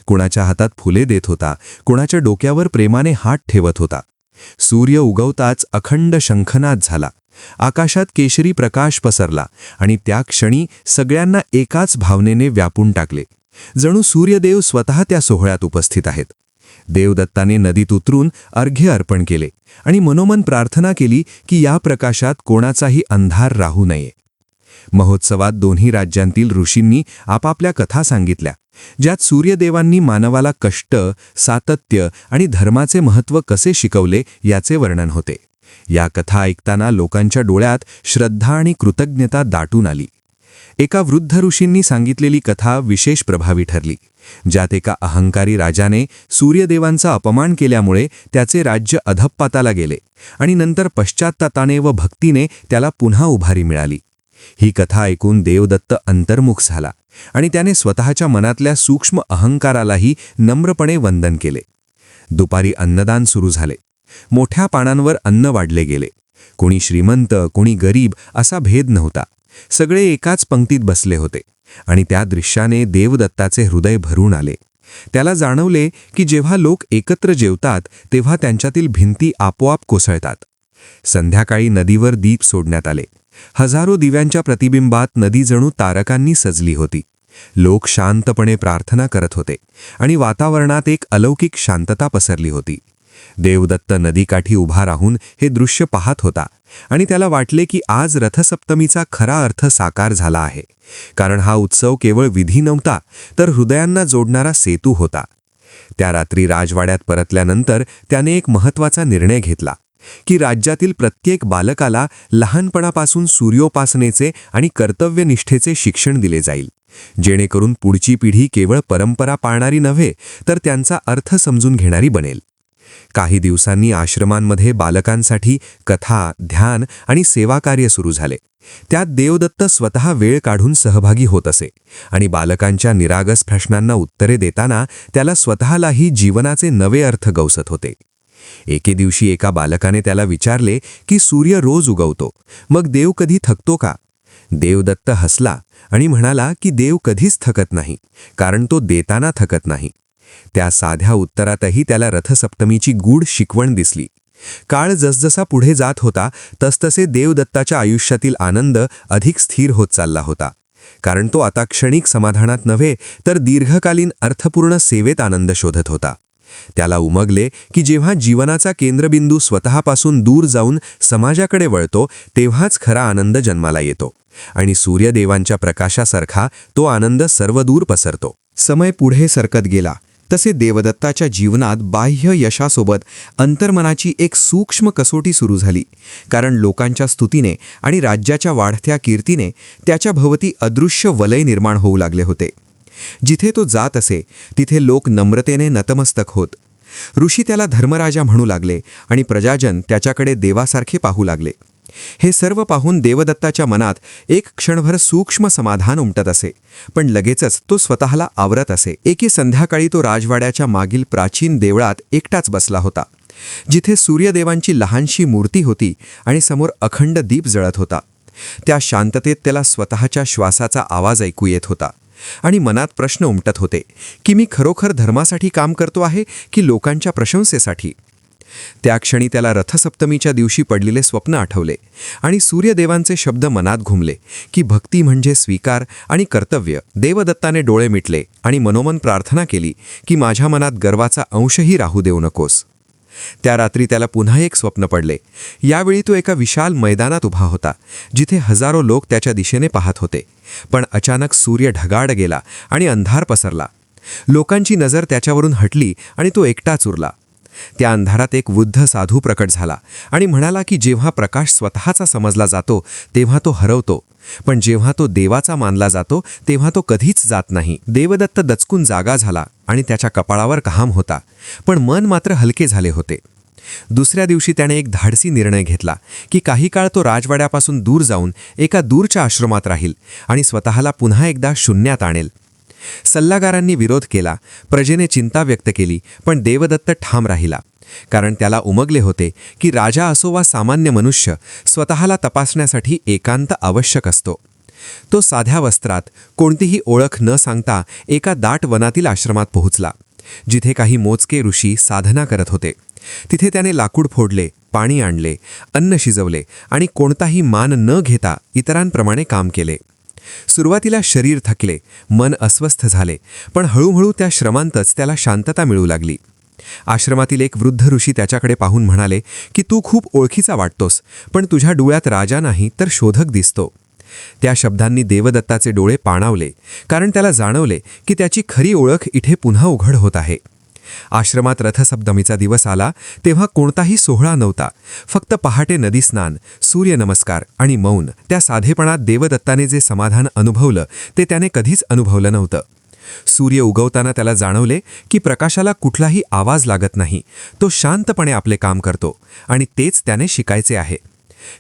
[SPEAKER 1] कुणाच्या हातात फुले देत होता, कुणाच्या डोक्यावर प्रेमाने हात ठेवत होता. सूर्य उगवताच अखंड शंखनाद झाला. आकाशात केशरी प्रकाश पसरला आणि त्या क्षणी सगळ्यांना एकाच भावनेने व्यापून टाकले, जणू सूर्यदेव स्वतः त्या सोहळ्यात उपस्थित आहेत. देवदत्ताने नदीत उतरून अर्घ्य अर्पण केले आणि मनोमन प्रार्थना केली की या प्रकाशात कोणाचाही अंधार राहू नये. महोत्सवात दोन्ही राज्यांतील ऋषींनी आपापल्या कथा सांगितल्या, ज्यात सूर्यदेवांनी मानवाला कष्ट, सातत्य आणि धर्माचे महत्त्व कसे शिकवले याचे वर्णन होते. या कथा ऐकताना लोकांच्या डोळ्यात श्रद्धा आणि कृतज्ञता दाटून आली. एका वृद्ध ऋषींनी सांगितलेली कथा विशेष प्रभावी ठरली, ज्यात एका अहंकारी राजाने सूर्यदेवांचा अपमान केल्यामुळे त्याचे राज्य अधःपाताला गेले आणि नंतर पश्चात्तापाने व भक्तीने त्याला पुन्हा उभारी मिळाली. ही कथा ऐकून देवदत्त अंतर्मुख झाला आणि त्याने स्वतःच्या मनातल्या सूक्ष्म अहंकारालाही नम्रपणे वंदन केले. दुपारी अन्नदान सुरू झाले. मोठ्या पानांवर अन्न वाढले गेले. कोणी श्रीमंत, कोणी गरीब असा भेद नव्हता. सगळे एकाच पंक्तीत बसले होते आणि त्या दृश्याने देवदत्ताचे हृदय भरून आले. त्याला जाणवले की जेव्हा लोक एकत्र जेवतात तेव्हा त्यांच्यातील भिंती आपोआप कोसळतात. संध्याकाळी नदीवर दीप सोडण्यात आले. हजारो दिव्यांच्या प्रतिबिंबात नदी जणू तारकांनी सजली होती. लोक शांतपणे प्रार्थना करत होते आणि वातावरणात एक अलौकिक शांतता पसरली होती. देवदत्त नदीकाठी उभा राहून हे दृश्य पाहत होता आणि त्याला वाटले की आज रथसप्तमीचा खरा अर्थ साकार झाला आहे. कारण हा उत्सव केवळ विधी नव्हता, तर हृदयांना जोडणारा सेतू होता. त्या रात्री राजवाड्यात परतल्यानंतर त्याने एक महत्त्वाचा निर्णय घेतला की राज्यातील प्रत्येक बालकाला लहानपणापासून सूर्योपासनेचे आणि कर्तव्यनिष्ठेचे शिक्षण दिले जाईल, जेणेकरून पुढची पिढी केवळ परंपरा पाळणारी नव्हे, तर त्यांचा अर्थ समजून घेणारी बनेल. काही दिवसांनी आश्रमांमध्ये बालकांसाठी कथा, ध्यान आणि सेवाकार्य सुरू झाले. त्यात देवदत्त स्वतः वेळ काढून सहभागी होत असे आणि बालकांच्या निरागस प्रश्नांना उत्तरे देताना त्याला स्वतःलाही जीवनाचे नवे अर्थ गवसत होते. एके दिवशी एका बालकाने त्याला विचारले की सूर्य रोज उगवतो, मग देव कधी थकतो का? देवदत्त हसला आणि म्हणाला की देव कधीच थकत नाही, कारण तो देताना थकत नाही. त्या साध्या उत्तरातही त्याला रथसप्तमीची गूढ शिकवण दिसली. काळ जसजसा पुढे जात होता तसतसे देवदत्ताच्या आयुष्यातील आनंद अधिक स्थिर होत चालला होता. कारण तो आता क्षणिक समाधानात नव्हे, तर दीर्घकालीन अर्थपूर्ण सेवेत आनंद शोधत होता. त्याला उमगले की जेव्हा जीवनाचा केंद्रबिंदू स्वतःपासून दूर जाऊन समाजाकडे वळतो तेव्हाच खरा आनंद जन्माला येतो आणि सूर्यदेवांच्या प्रकाशासारखा तो आनंद सर्वदूर पसरतो. समय पुढे सरकत गेला तसे देवदत्ताच्या जीवनात बाह्य यशासोबत अंतर्मनाची एक सूक्ष्म कसोटी सुरू झाली. कारण लोकांच्या स्तुतीने आणि राज्याच्या वाढत्या कीर्तीने त्याच्या भोवती अदृश्य वलय निर्माण होऊ लागले होते. जिथे तो जात असे तिथे लोक नम्रतेने नतमस्तक होत. ऋषी त्याला धर्मराजा म्हणू लागले आणि प्रजाजन त्याच्याकडे देवासारखे पाहू लागले. हे सर्व पाहून देवदत्ताच्या मनात एक क्षणभर सूक्ष्म समाधान उमटत असे, पण लगेचच तो स्वतःला आवरत असे. एके संध्याकाळी तो राजवाड्याच्या मागील प्राचीन देवळात एकटाच बसला होता, जिथे सूर्यदेवांची लहानशी मूर्ती होती आणि समोर अखंड दीप जळत होता. त्या शांततेत त्याला स्वतःच्या श्वासाचा आवाज ऐकू येत होता आणि मनात प्रश्न उमटत होते की मी खरोखर धर्मासाठी काम करतो आहे की लोकांच्या प्रशंसेसाठी. त्या क्षणी त्याला रथसप्तमीच्या दिवशी पडलेले स्वप्न आठवले आणि सूर्यदेवांचे शब्द मनात घुमले की भक्ती म्हणजे स्वीकार आणि कर्तव्य. देवदत्ताने डोळे मिटले आणि मनोमन प्रार्थना केली की माझ्या मनात गर्वाचा अंशही राहू देऊ नकोस. त्या रात्री त्याला पुन्हा एक स्वप्न पडले. यावेळी तो एका विशाल मैदानात उभा होता जिथे हजारो लोक त्याच्या दिशेने पाहत होते. पण अचानक सूर्य ढगाळ गेला आणि अंधार पसरला. लोकांची नजर त्याच्यावरून हटली आणि तो एकटाच उरला. त्या अंधारात एक वृद्ध साधू प्रकट झाला आणि म्हणाला की जेव्हा प्रकाश स्वतःचा समजला जातो तेव्हा तो हरवतो, पण जेव्हा तो देवाचा मानला जातो तेव्हा तो कधीच जात नाही. देवदत्त दचकून जागा झाला आणि त्याच्या कपाळावर घाम होता, पण मन मात्र हलके झाले होते. दुसऱ्या दिवशी त्याने एक धाडसी निर्णय घेतला की काही काळ तो राजवाड्यापासून दूर जाऊन एका दूरच्या आश्रमात राहील आणि स्वतःला पुन्हा एकदा शून्यात आणेल. सल्लागारांनी विरोध केला, प्रजेने चिंता व्यक्त केली, पण देवदत्त ठाम राहिला. कारण त्याला उमगले होते की राजा असो वा सामान्य मनुष्य, स्वतःला तपासण्यासाठी एकांत आवश्यक असतो. तो साध्या वस्त्रात, कोणतीही ओळख न सांगता एका दाट वनातील आश्रमात पोहोचला, जिथे काही मोजके ऋषी साधना करत होते. तिथे त्याने लाकूड फोडले, पाणी आणले, अन्न शिजवले आणि कोणताही मान न घेता इतरांप्रमाणे काम केले. सुरुवातीला शरीर थकले, मन अस्वस्थ झाले, पण हळूहळू त्या श्रमांतच त्याला शांतता मिळू लागली. आश्रमातील एक वृद्ध ऋषी त्याच्याकडे पाहून म्हणाले की तू खूप ओळखीचा वाटतोस, पण तुझ्या डोळ्यात राजा नाही तर शोधक दिसतो. त्या शब्दांनी देवदत्ताचे डोळे पाणावले, कारण त्याला जाणवले की त्याची खरी ओळख इथे पुन्हा उघड होत आहे. आश्रमात रथसप्तमीचा दिवस आला तेव्हा कोणताही सोहळा नव्हता. फक्त पहाटे नदीस्नान, सूर्यनमस्कार आणि मौन. त्या साधेपणात देवदत्ताने जे समाधान अनुभवलं ते त्याने कधीच अनुभवलं नव्हतं. सूर्य उगवताना त्याला जाणवले की प्रकाशाला कुठलाही आवाज लागत नाही, तो शांतपणे आपले काम करतो आणि तेच त्याने शिकायचे आहे.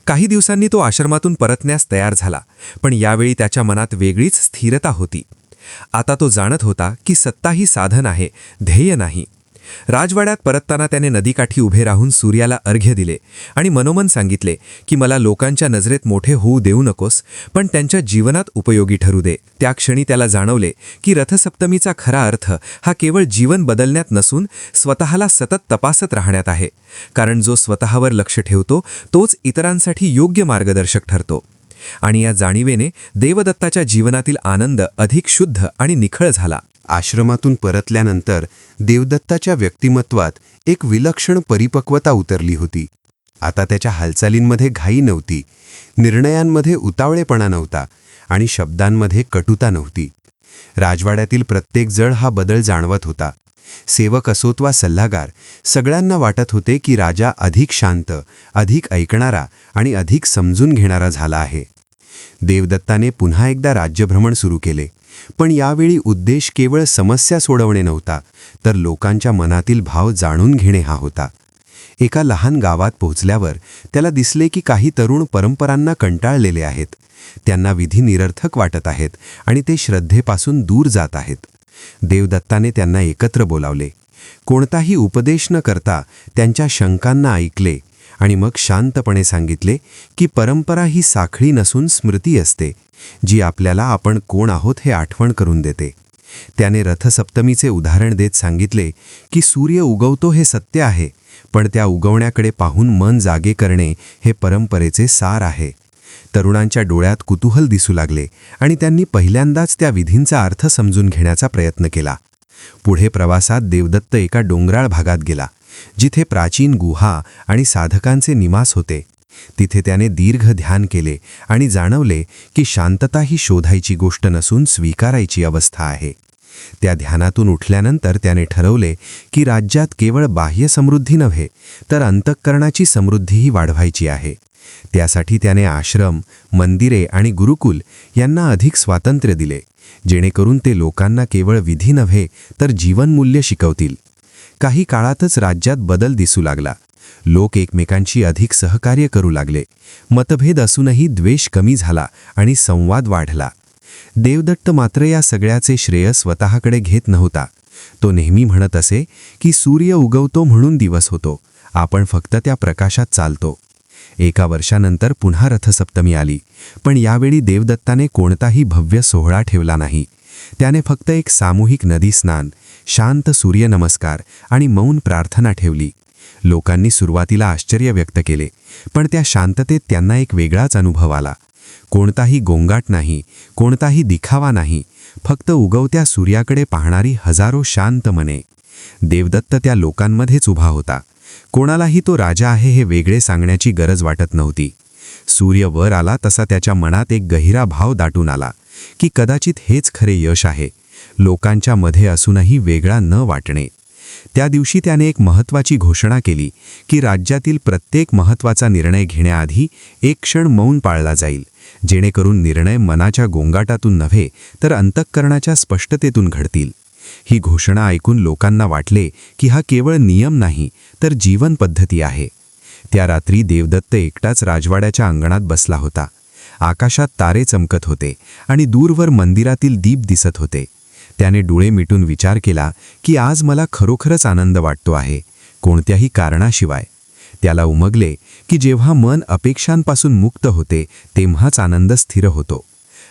[SPEAKER 1] काही दिवसांनी तो आश्रमातून परतण्यास तयार झाला, पण यावेळी त्याच्या मनात वेगळीच स्थिरता होती. आता तो जाणत होता की सत्ता ही साधन आहे, ध्येय नाही. राजवाड्यात परतताना त्याने नदीकाठी उभे राहून सूर्याला अर्घ्य दिले आणि मनोमन सांगितले की मला लोकांच्या नजरेत मोठे होऊ देऊ नकोस, पण त्यांच्या जीवनात उपयोगी ठरू दे. त्या क्षणी त्याला जाणवले की रथसप्तमीचा खरा अर्थ हा केवळ जीवन बदलण्यात नसून स्वतःला सतत तपासत राहण्यात आहे. कारण जो स्वतःवर लक्ष ठेवतो तोच इतरांसाठी योग्य मार्गदर्शक ठरतो. आणि या जाणीवेने देवदत्ताच्या जीवनातील आनंद अधिक शुद्ध आणि निखळ झाला.
[SPEAKER 2] आश्रमातून परतल्यानंतर देवदत्ताच्या व्यक्तिमत्वात एक विलक्षण परिपक्वता उतरली होती. आता त्याच्या हालचालींमध्ये घाई नव्हती, निर्णयांमध्ये उतावळेपणा नव्हता आणि शब्दांमध्ये कटुता नव्हती. राजवाड्यातील प्रत्येक जण हा बदल जाणवत होता. सेवक असोत वा सल्लागार, सगळ्यांना वाटत होते की राजा अधिक शांत, अधिक ऐकणारा आणि अधिक समजून घेणारा झाला आहे. देवदत्ताने पुन्हा एकदा राज्यभ्रमण सुरू केले, पण यावेळी उद्देश केवळ समस्या सोडवणे नव्हता, तर लोकांच्या मनातील भाव जाणून घेणे हा होता. एका लहान गावात पोहोचल्यावर त्याला दिसले की काही तरुण परंपरांना कंटाळलेले आहेत. त्यांना विधी निरर्थक वाटत आहेत आणि ते श्रद्धेपासून दूर जात आहेत. देवदत्ताने त्यांना एकत्र बोलावले. कोणताही उपदेश न करता त्यांच्या शंकांना ऐकले आणि मग शांतपणे सांगितले की परंपरा ही साखळी नसून स्मृती असते, जी आपल्याला आपण कोण आहोत हे आठवण करून देते. त्याने रथसप्तमीचे उदाहरण देत सांगितले की सूर्य उगवतो हे सत्य आहे, पण त्या उगवण्याकडे पाहून मन जागे करणे हे परंपरेचे सार आहे. तरुणांच्या डोळ्यात कुतूहल दिसू लागले आणि त्यांनी पहिल्यांदाच त्या विधींचा अर्थ समजून घेण्याचा प्रयत्न केला. पुढे प्रवासात देवदत्त एका डोंगराळ भागात गेला, जिथे प्राचीन गुहा आणि साधकांचे निवास होते. तिथे त्याने दीर्घ ध्यान केले आणि जाणवले की शांतता ही शोधायची गोष्ट नसून स्वीकारायची अवस्था आहे. त्या ध्यानातून उठल्यानंतर त्याने ठरवले की राज्यात केवळ बाह्य समृद्धी नव्हे, तर अंतःकरणाची समृद्धीही वाढवायची आहे. त्यासाठी त्याने आश्रम, मंदिरे आणि गुरुकुल यांना अधिक स्वातंत्र्य दिले, जेणेकरून ते लोकांना केवळ विधी नव्हे तर जीवनमूल्य शिकवतील. काही काळातच राज्यात बदल दिसू लागला. लोक एकमेकांशी अधिक सहकार्य करू लागले. मतभेद असूनही द्वेष कमी झाला आणि संवाद वाढला. देवदत्त मात्र या सगळ्याचे श्रेय स्वतःकडे घेत नव्हता. तो नेहमी म्हणत असे की सूर्य उगवतो म्हणून दिवस होतो, आपण फक्त त्या प्रकाशात चालतो. एका वर्षानंतर पुन्हा रथसप्तमी आली, पण यावेळी देवदत्ताने कोणताही भव्य सोहळा ठेवला नाही. त्याने फक्त एक सामूहिक नदीस्नान, शांत सूर्यनमस्कार आणि मौन प्रार्थना ठेवली.
[SPEAKER 1] लोकांनी सुरुवातीला आश्चर्य व्यक्त केले, पण त्या शांततेत त्यांना एक वेगळाच अनुभव आला. कोणताही गोंगाट नाही, कोणताही दिखावा नाही, फक्त उगवत्या सूर्याकडे पाहणारी हजारो शांत मने. देवदत्त त्या लोकांमध्येच उभा होता. कोणालाही तो राजा आहे हे वेगळे सांगण्याची गरज वाटत नव्हती. सूर्य वर आला तसा त्याच्या मनात एक गहिरा भाव दाटून आला की कदाचित हेच खरे यश आहे, लोकांच्या मध्ये असूनही वेगळा न वाटणे. त्या दिवशी त्याने एक महत्त्वाची घोषणा केली की राज्यातील प्रत्येक महत्त्वाचा निर्णय घेण्याआधी एक क्षण मौन पाळला जाईल, जेणेकरून निर्णय मनाच्या गोंगाटातून नव्हे तर अंतःकरणाच्या स्पष्टतेतून घडतील. ही घोषणा ऐकून लोकांना वाटले की हा केवळ नियम नाही तर जीवन पद्धती आहे. त्या रात्री देवदत्त एकटाच राजवाड्याच्या अंगणात बसला होता. आकाशात तारे चमकत होते आणि दूरवर मंदिरातील दीप दिसत होते. त्याने डोळे मिटून विचार केला की आज मला खरोखरच आनंद वाटतो आहे, कोणत्याही कारणाशिवाय. त्याला उमगले की जेव्हा मन अपेक्षांपासून मुक्त होते तेव्हाच आनंद स्थिर होतो.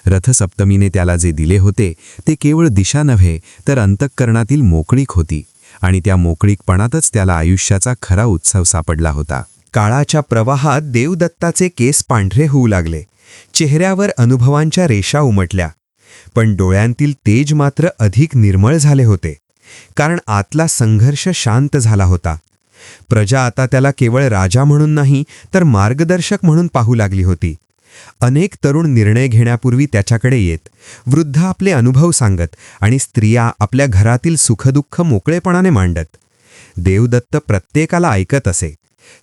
[SPEAKER 1] रथसप्तमीने त्याला जे दिले होते ते केवळ दिशा नव्हे तर अंतःकरणातील मोकळीक होती, आणि त्या मोकळीकपणातच त्याला आयुष्याचा खरा उत्सव सापडला होता.
[SPEAKER 2] काळाच्या प्रवाहात देवदत्ताचे केस पांढरे होऊ लागले. चेहऱ्यावर अनुभवांच्या रेषा उमटल्या. पण डोळ्यांतील तेज मात्र अधिक निर्मळ झाले होते, कारण आतला संघर्ष शांत झाला होता. प्रजा आता त्याला केवळ राजा म्हणून नाही तर मार्गदर्शक म्हणून पाहू लागली होती. अनेक तरुण निर्णय घेण्यापूर्वी त्याच्याकडे येत, वृद्ध आपले अनुभव सांगत आणि स्त्रिया आपल्या घरातील सुखदुःख मोकळेपणाने मांडत. देवदत्त प्रत्येकाला ऐकत असे.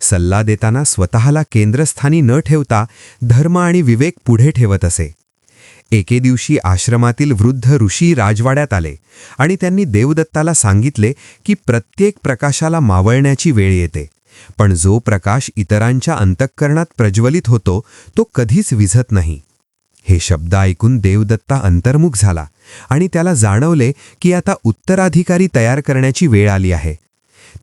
[SPEAKER 2] सल्ला देताना स्वतःला केंद्रस्थानी न ठेवता धर्म आणि विवेक पुढे ठेवत असे. एके दिवशी आश्रमातील वृद्ध ऋषी राजवाड्यात आले आणि त्यांनी देवदत्ताला सांगितले की प्रत्येक प्रकाशाला मावळण्याची वेळ येते, पण जो प्रकाश इतरांच्या अंतःकरणात प्रज्वलित होतो तो कधीच विझत नाही. हे शब्द ऐकून देवदत्ता अंतर्मुख झाला आणि त्याला जाणवले की आता उत्तराधिकारी तयार करण्याची वेळ आली आहे.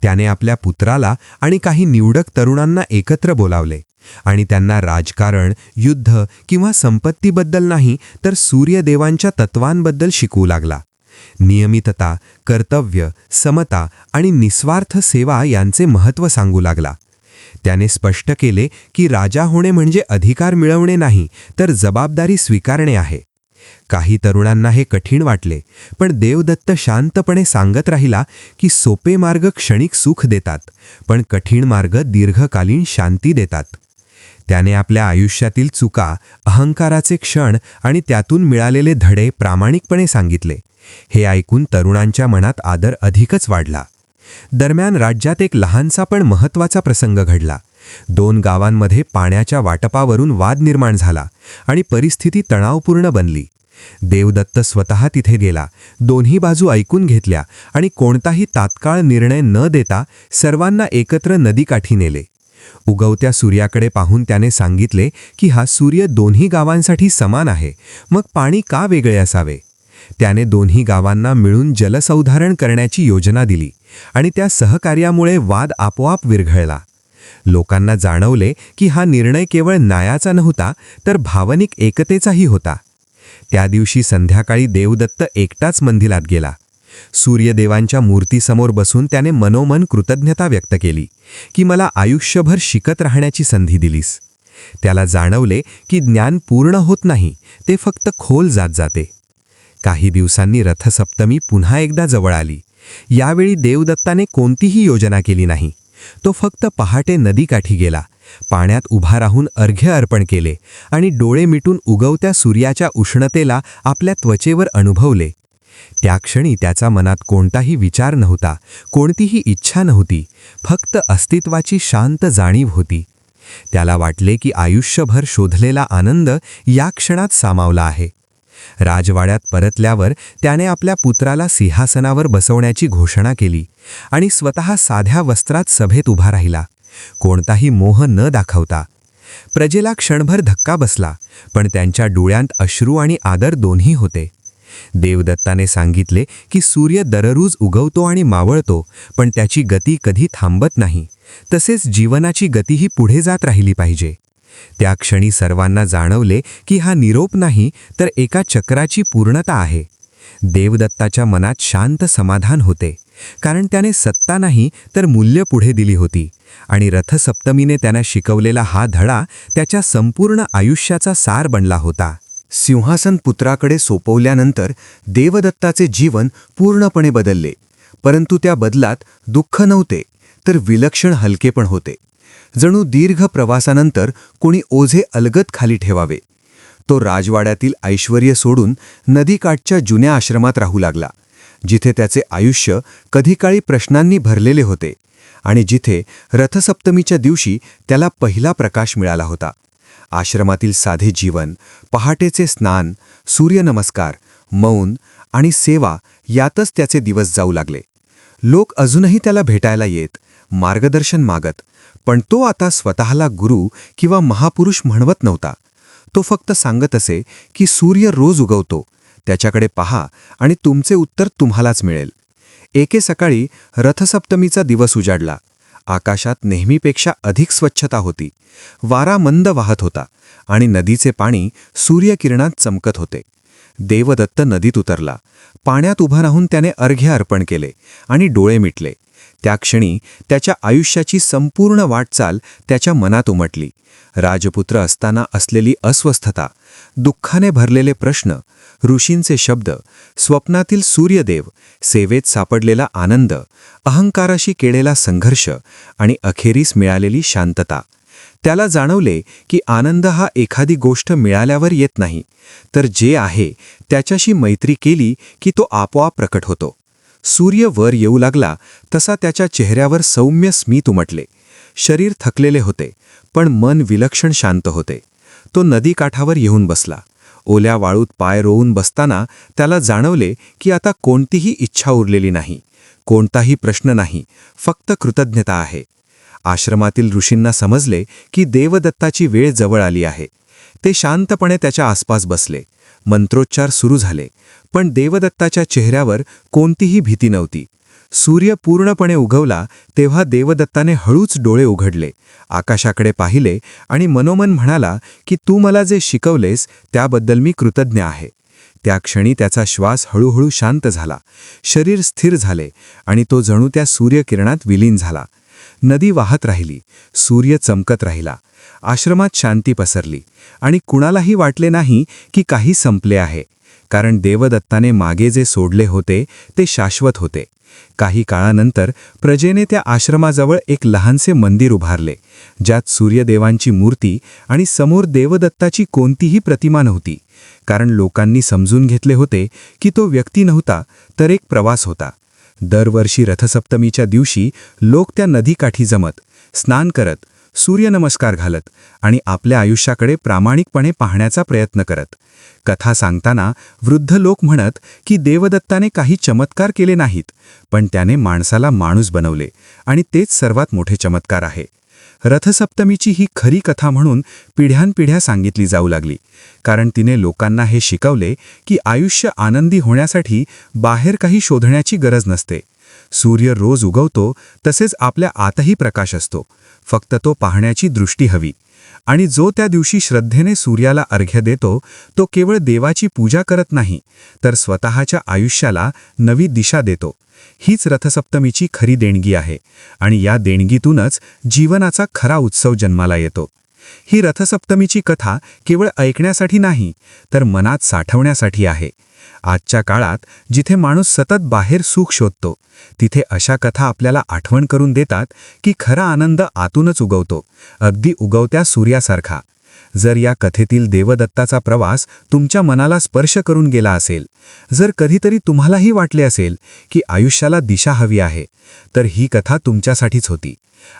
[SPEAKER 2] त्याने आपल्या पुत्राला आणि काही निवडक तरुणांना एकत्र बोलावले आणि त्यांना राजकारण, युद्ध किंवा संपत्तीबद्दल नाही तर सूर्यदेवांच्या तत्वांबद्दल शिकवू लागला. नियमितता, कर्तव्य, समता आणि निस्वार्थ सेवा यांचे महत्त्व सांगू लागला. त्याने स्पष्ट केले की राजा होणे म्हणजे अधिकार मिळवणे नाही तर जबाबदारी स्वीकारणे आहे. काही तरुणांना हे कठीण वाटले, पण देवदत्त शांतपणे सांगत राहिला की सोपे मार्ग क्षणिक सुख देतात, पण कठीण मार्ग दीर्घकालीन शांती देतात. त्याने आपल्या आयुष्यातील चुका, अहंकाराचे क्षण आणि त्यातून मिळालेले धडे प्रामाणिकपणे सांगितले. हे ऐकून तरुणांच्या मनात आदर अधिकच वाढला. दरम्यान राज्यात एक लहानसा पण महत्त्वाचा प्रसंग घडला. 2 गावांमध्ये पाण्याच्या वाटपावरून वाद निर्माण झाला आणि परिस्थिती तणावपूर्ण बनली. देवदत्त स्वतः तिथे गेला, दोन्ही बाजू ऐकून घेतल्या आणि कोणताही तात्काळ निर्णय न देता सर्वांना एकत्र नदीकाठी नेले. उगवत्या सूर्याकडे पाहून त्याने सांगितले की हा सूर्य दोन्ही गावांसाठी समान आहे, मग पाणी का वेगळे असावे. त्याने दोन्ही गावांना मिळून जलसंधारण करण्याची योजना दिली आणि त्या सहकार्यामुळे वाद आपोआप विरघळला. लोकांना जाणवले की हा निर्णय केवळ न्यायाचा नव्हता तर भावनिक एकतेचाही होता. त्या दिवशी संध्याकाळी देवदत्त एकटाच मंदिरात गेला. सूर्यदेवांच्या मूर्तीसमोर बसून त्याने मनोमन कृतज्ञता व्यक्त केली की मला आयुष्यभर शिकत राहण्याची संधी दिलीस. त्याला जाणवले की ज्ञान पूर्ण होत नाही, ते फक्त खोल जात जाते. काही दिवसांनी रथसप्तमी पुन्हा एकदा जवळ आली. यावेळी देवदत्ताने कोणतीही योजना केली नाही. तो फक्त पहाटे नदीकाठी गेला, पाण्यात उभा राहून अर्घ्य अर्पण केले आणि डोळे मिटून उगवत्या सूर्याच्या उष्णतेला आपल्या त्वचेवर अनुभवले. त्या क्षणी त्याच्या मनात कोणताही विचार नव्हता, कोणतीही इच्छा नव्हती, फक्त अस्तित्वाची शांत जाणीव होती. त्याला वाटले की आयुष्यभर शोधलेला आनंद या क्षणात सामावला आहे. राजवाड्यात परतल्यावर त्याने आपल्या पुत्राला सिंहासनावर बसवण्याची घोषणा केली आणि स्वतः साध्या वस्त्रात सभेत उभा राहिला, कोणताही मोह न दाखवता. प्रजेला क्षणभर धक्का बसला, पण त्यांच्या डोळ्यांत अश्रू आणि आदर दोन्ही होते. देवदत्ताने सांगितले की सूर्य दररोज उगवतो आणि मावळतो, पण त्याची गती कधी थांबत नाही. तसेच जीवनाची गतीही पुढे जात राहिली पाहिजे. त्या क्षणी सर्वांना जाणवले की हा निरोप नाही तर एका चक्राची पूर्णता आहे. देवदत्ताच्या मनात शांत समाधान होते,
[SPEAKER 1] कारण त्याने सत्ता नाही तर मूल्य पुढे दिली होती आणि रथसप्तमीने त्याला शिकवलेला हा धडा त्याच्या संपूर्ण आयुष्याचा सार बनला होता.
[SPEAKER 2] सिंहासन पुत्राकडे सोपवल्यानंतर देवदत्ताचे जीवन पूर्णपणे बदलले. परंतु त्या बदलात दुःख नव्हते, तर विलक्षण हलकेपण होते. जणू दीर्घ प्रवासानंतर कोणी ओझे अलगद खाली ठेवावे. तो राजवाड्यातील ऐश्वर्य सोडून नदीकाठच्या जुन्या आश्रमात राहू लागला, जिथे त्याचे आयुष्य कधी काळी प्रश्नांनी भरलेले होते आणि जिथे रथसप्तमीच्या दिवशी त्याला पहिला प्रकाश मिळाला होता. आश्रमातील साधे जीवन, पहाटेचे स्नान, सूर्यनमस्कार, मौन आणि सेवा यातच त्याचे दिवस जाऊ लागले. लोक अजूनही त्याला भेटायला येत, मार्गदर्शन मागत, पण तो आता स्वतःला गुरु किंवा महापुरुष म्हणवत नव्हता. तो फक्त सांगत असे की सूर्य रोज उगवतो, त्याच्याकडे पहा आणि तुमचे उत्तर तुम्हालाच मिळेल. एके सकाळी रथसप्तमीचा दिवस उजाडला. आकाशात नेहमीपेक्षा अधिक स्वच्छता होती. वारा मंद वाहत होता आणि नदीचे पाणी सूर्यकिरणात चमकत होते. देवदत्त नदीत उतरला. पाण्यात उभं राहून त्याने अर्घ्य अर्पण केले आणि डोळे मिटले. त्या क्षणी त्याच्या आयुष्याची संपूर्ण वाटचाल त्याच्या मनात उमटली. राजपुत्र असताना असलेली अस्वस्थता, दुःखाने भरलेले प्रश्न, ऋषींचे शब्द, स्वप्नातील सूर्यदेव, सेवेत सापडलेला आनंद, अहंकाराशी केलेला संघर्ष आणि अखेरीस मिळालेली शांतता. त्याला जाणवले की आनंद हा एखादी गोष्ट मिळाल्यावर येत नाही, तर जे आहे त्याच्याशी मैत्री केली की तो आपोआप प्रकट होतो. सूर्य वर येऊ लागला तसा त्याच्या चेहऱ्यावर सौम्य स्मित उमटले. शरीर थकलेले होते, पण मन विलक्षण शांत होते. तो नदीकाठावर येऊन बसला. ओल्या वाळूत पाय रोवून बसताना त्याला जाणवले की आता कोणतीही इच्छा उरलेली नाही, कोणताही प्रश्न नाही, फक्त कृतज्ञता आहे. आश्रमातील ऋषींना समजले की देवदत्ताची वेळ जवळ आली आहे. ते शांतपणे त्याच्या आसपास बसले. मंत्रोच्चार सुरू झाले, पण देवदत्ताच्या चेहऱ्यावर कोणतीही भीती नव्हती. सूर्य पूर्णपणे उगवला तेव्हा देवदत्ताने हळूच डोळे उघडले, आकाशाकडे पाहिले आणि मनोमन म्हणाला की तू मला जे शिकवलेस त्याबद्दल मी कृतज्ञ आहे. त्या क्षणी त्याचा श्वास हळूहळू शांत झाला, शरीर स्थिर झाले आणि तो जणू त्या सूर्यकिरणात विलीन झाला. नदी वाहत राहिली, सूर्य चमकत राहिला. आश्रमात शांती पसरली आणि कुणालाही वाटले नाही की काही संपले आहे, कारण देवदत्ताने मागे जे सोडले होते ते शाश्वत होते. काही काळानंतर प्रजेने त्या आश्रमाजवळ एक लहानसे मंदिर उभारले, ज्यात सूर्यदेवांची मूर्ती आणि समोर देवदत्ताची कोणतीही प्रतिमा नव्हती, कारण लोकांनी समजून घेतले होते की तो व्यक्ती नव्हता, तर एक प्रवास होता. दरवर्षी रथसप्तमीच्या दिवशी लोक त्या नदीकाठी जमत, स्नान करत, सूर्यनमस्कार घालत आणि आपल्या आयुष्याकडे प्रामाणिकपणे पाहण्याचा प्रयत्न करत. कथा सांगताना वृद्ध लोक म्हणत की देवदत्ताने काही चमत्कार केले नाहीत, पण त्याने माणसाला माणूस बनवले आणि तेच सर्वात मोठे चमत्कार आहे. रथसप्तमीची ही खरी कथा म्हणून पिढ्यानपिढ्या सांगितली जाऊ लागली, कारण तिने लोकांना हे शिकवले की आयुष्य आनंदी होण्यासाठी बाहेर काही शोधण्याची गरज नसते. सूर्य रोज उगवतो, तसेच आपल्या आतही प्रकाश असतो, फक्त तो पाहण्याची दृष्टी हवी. आणि जो त्या दिवशी श्रद्धेने सूर्याला अर्घ्य देतो, तो केवळ देवाची पूजा करत नाही, तर स्वतःच्या आयुष्याला नवी दिशा देतो. हीच रथसप्तमीची खरी देणगी आहे आणि या देणगीतूनच जीवनाचा खरा उत्सव जन्माला येतो. ही रथसप्तमीची कथा केवळ ऐकण्यासाठी नाही, तर मनात साठवण्यासाठी आहे. आजच्या काळात जिथे माणूस सतत बाहेर सुख शोधतो, तिथे अशा कथा आपल्याला आठवण करून देतात की खरा आनंद आतूनच उगवतो, अगदी उगवत्या सूर्यासारखा. जर या कथेतील देवदत्ताचा प्रवास तुमच्या मनाला स्पर्श करून गेला असेल, जर कधीतरी तुम्हालाही वाटले असेल की आयुष्याला दिशा हवी आहे, तर ही कथा तुमच्यासाठीच होती.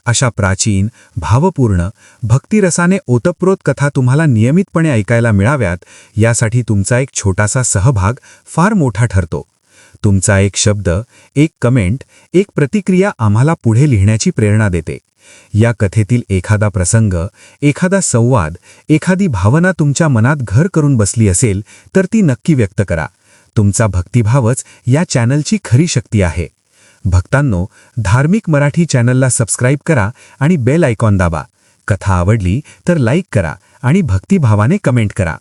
[SPEAKER 2] अशा प्राचीन, भावपूर्ण, भक्तिरसाने ओतप्रोत कथा तुम्हाला नियमितपणे ऐकायला मिळाव्यात, यासाठी तुमचा एक छोटासा सहभाग फार मोठा ठरतो. तुमचा एक शब्द, एक कमेंट, एक प्रतिक्रिया आम्हाला पुढे लिहिण्याची प्रेरणा देते. या कथेतील एखादा प्रसंग, एखादा संवाद, एखादी भावना तुमच्या मनात घर करून बसली असेल, तर ती नक्की व्यक्त करा. तुमचा भक्तिभावच या चॅनलची खरी शक्ती आहे. भक्तांनो, धार्मिक मराठी चॅनलला सबस्क्राईब करा आणि बेल आयकॉन दाबा. कथा आवडली तर लाईक करा आणि भक्तिभावाने कमेंट करा.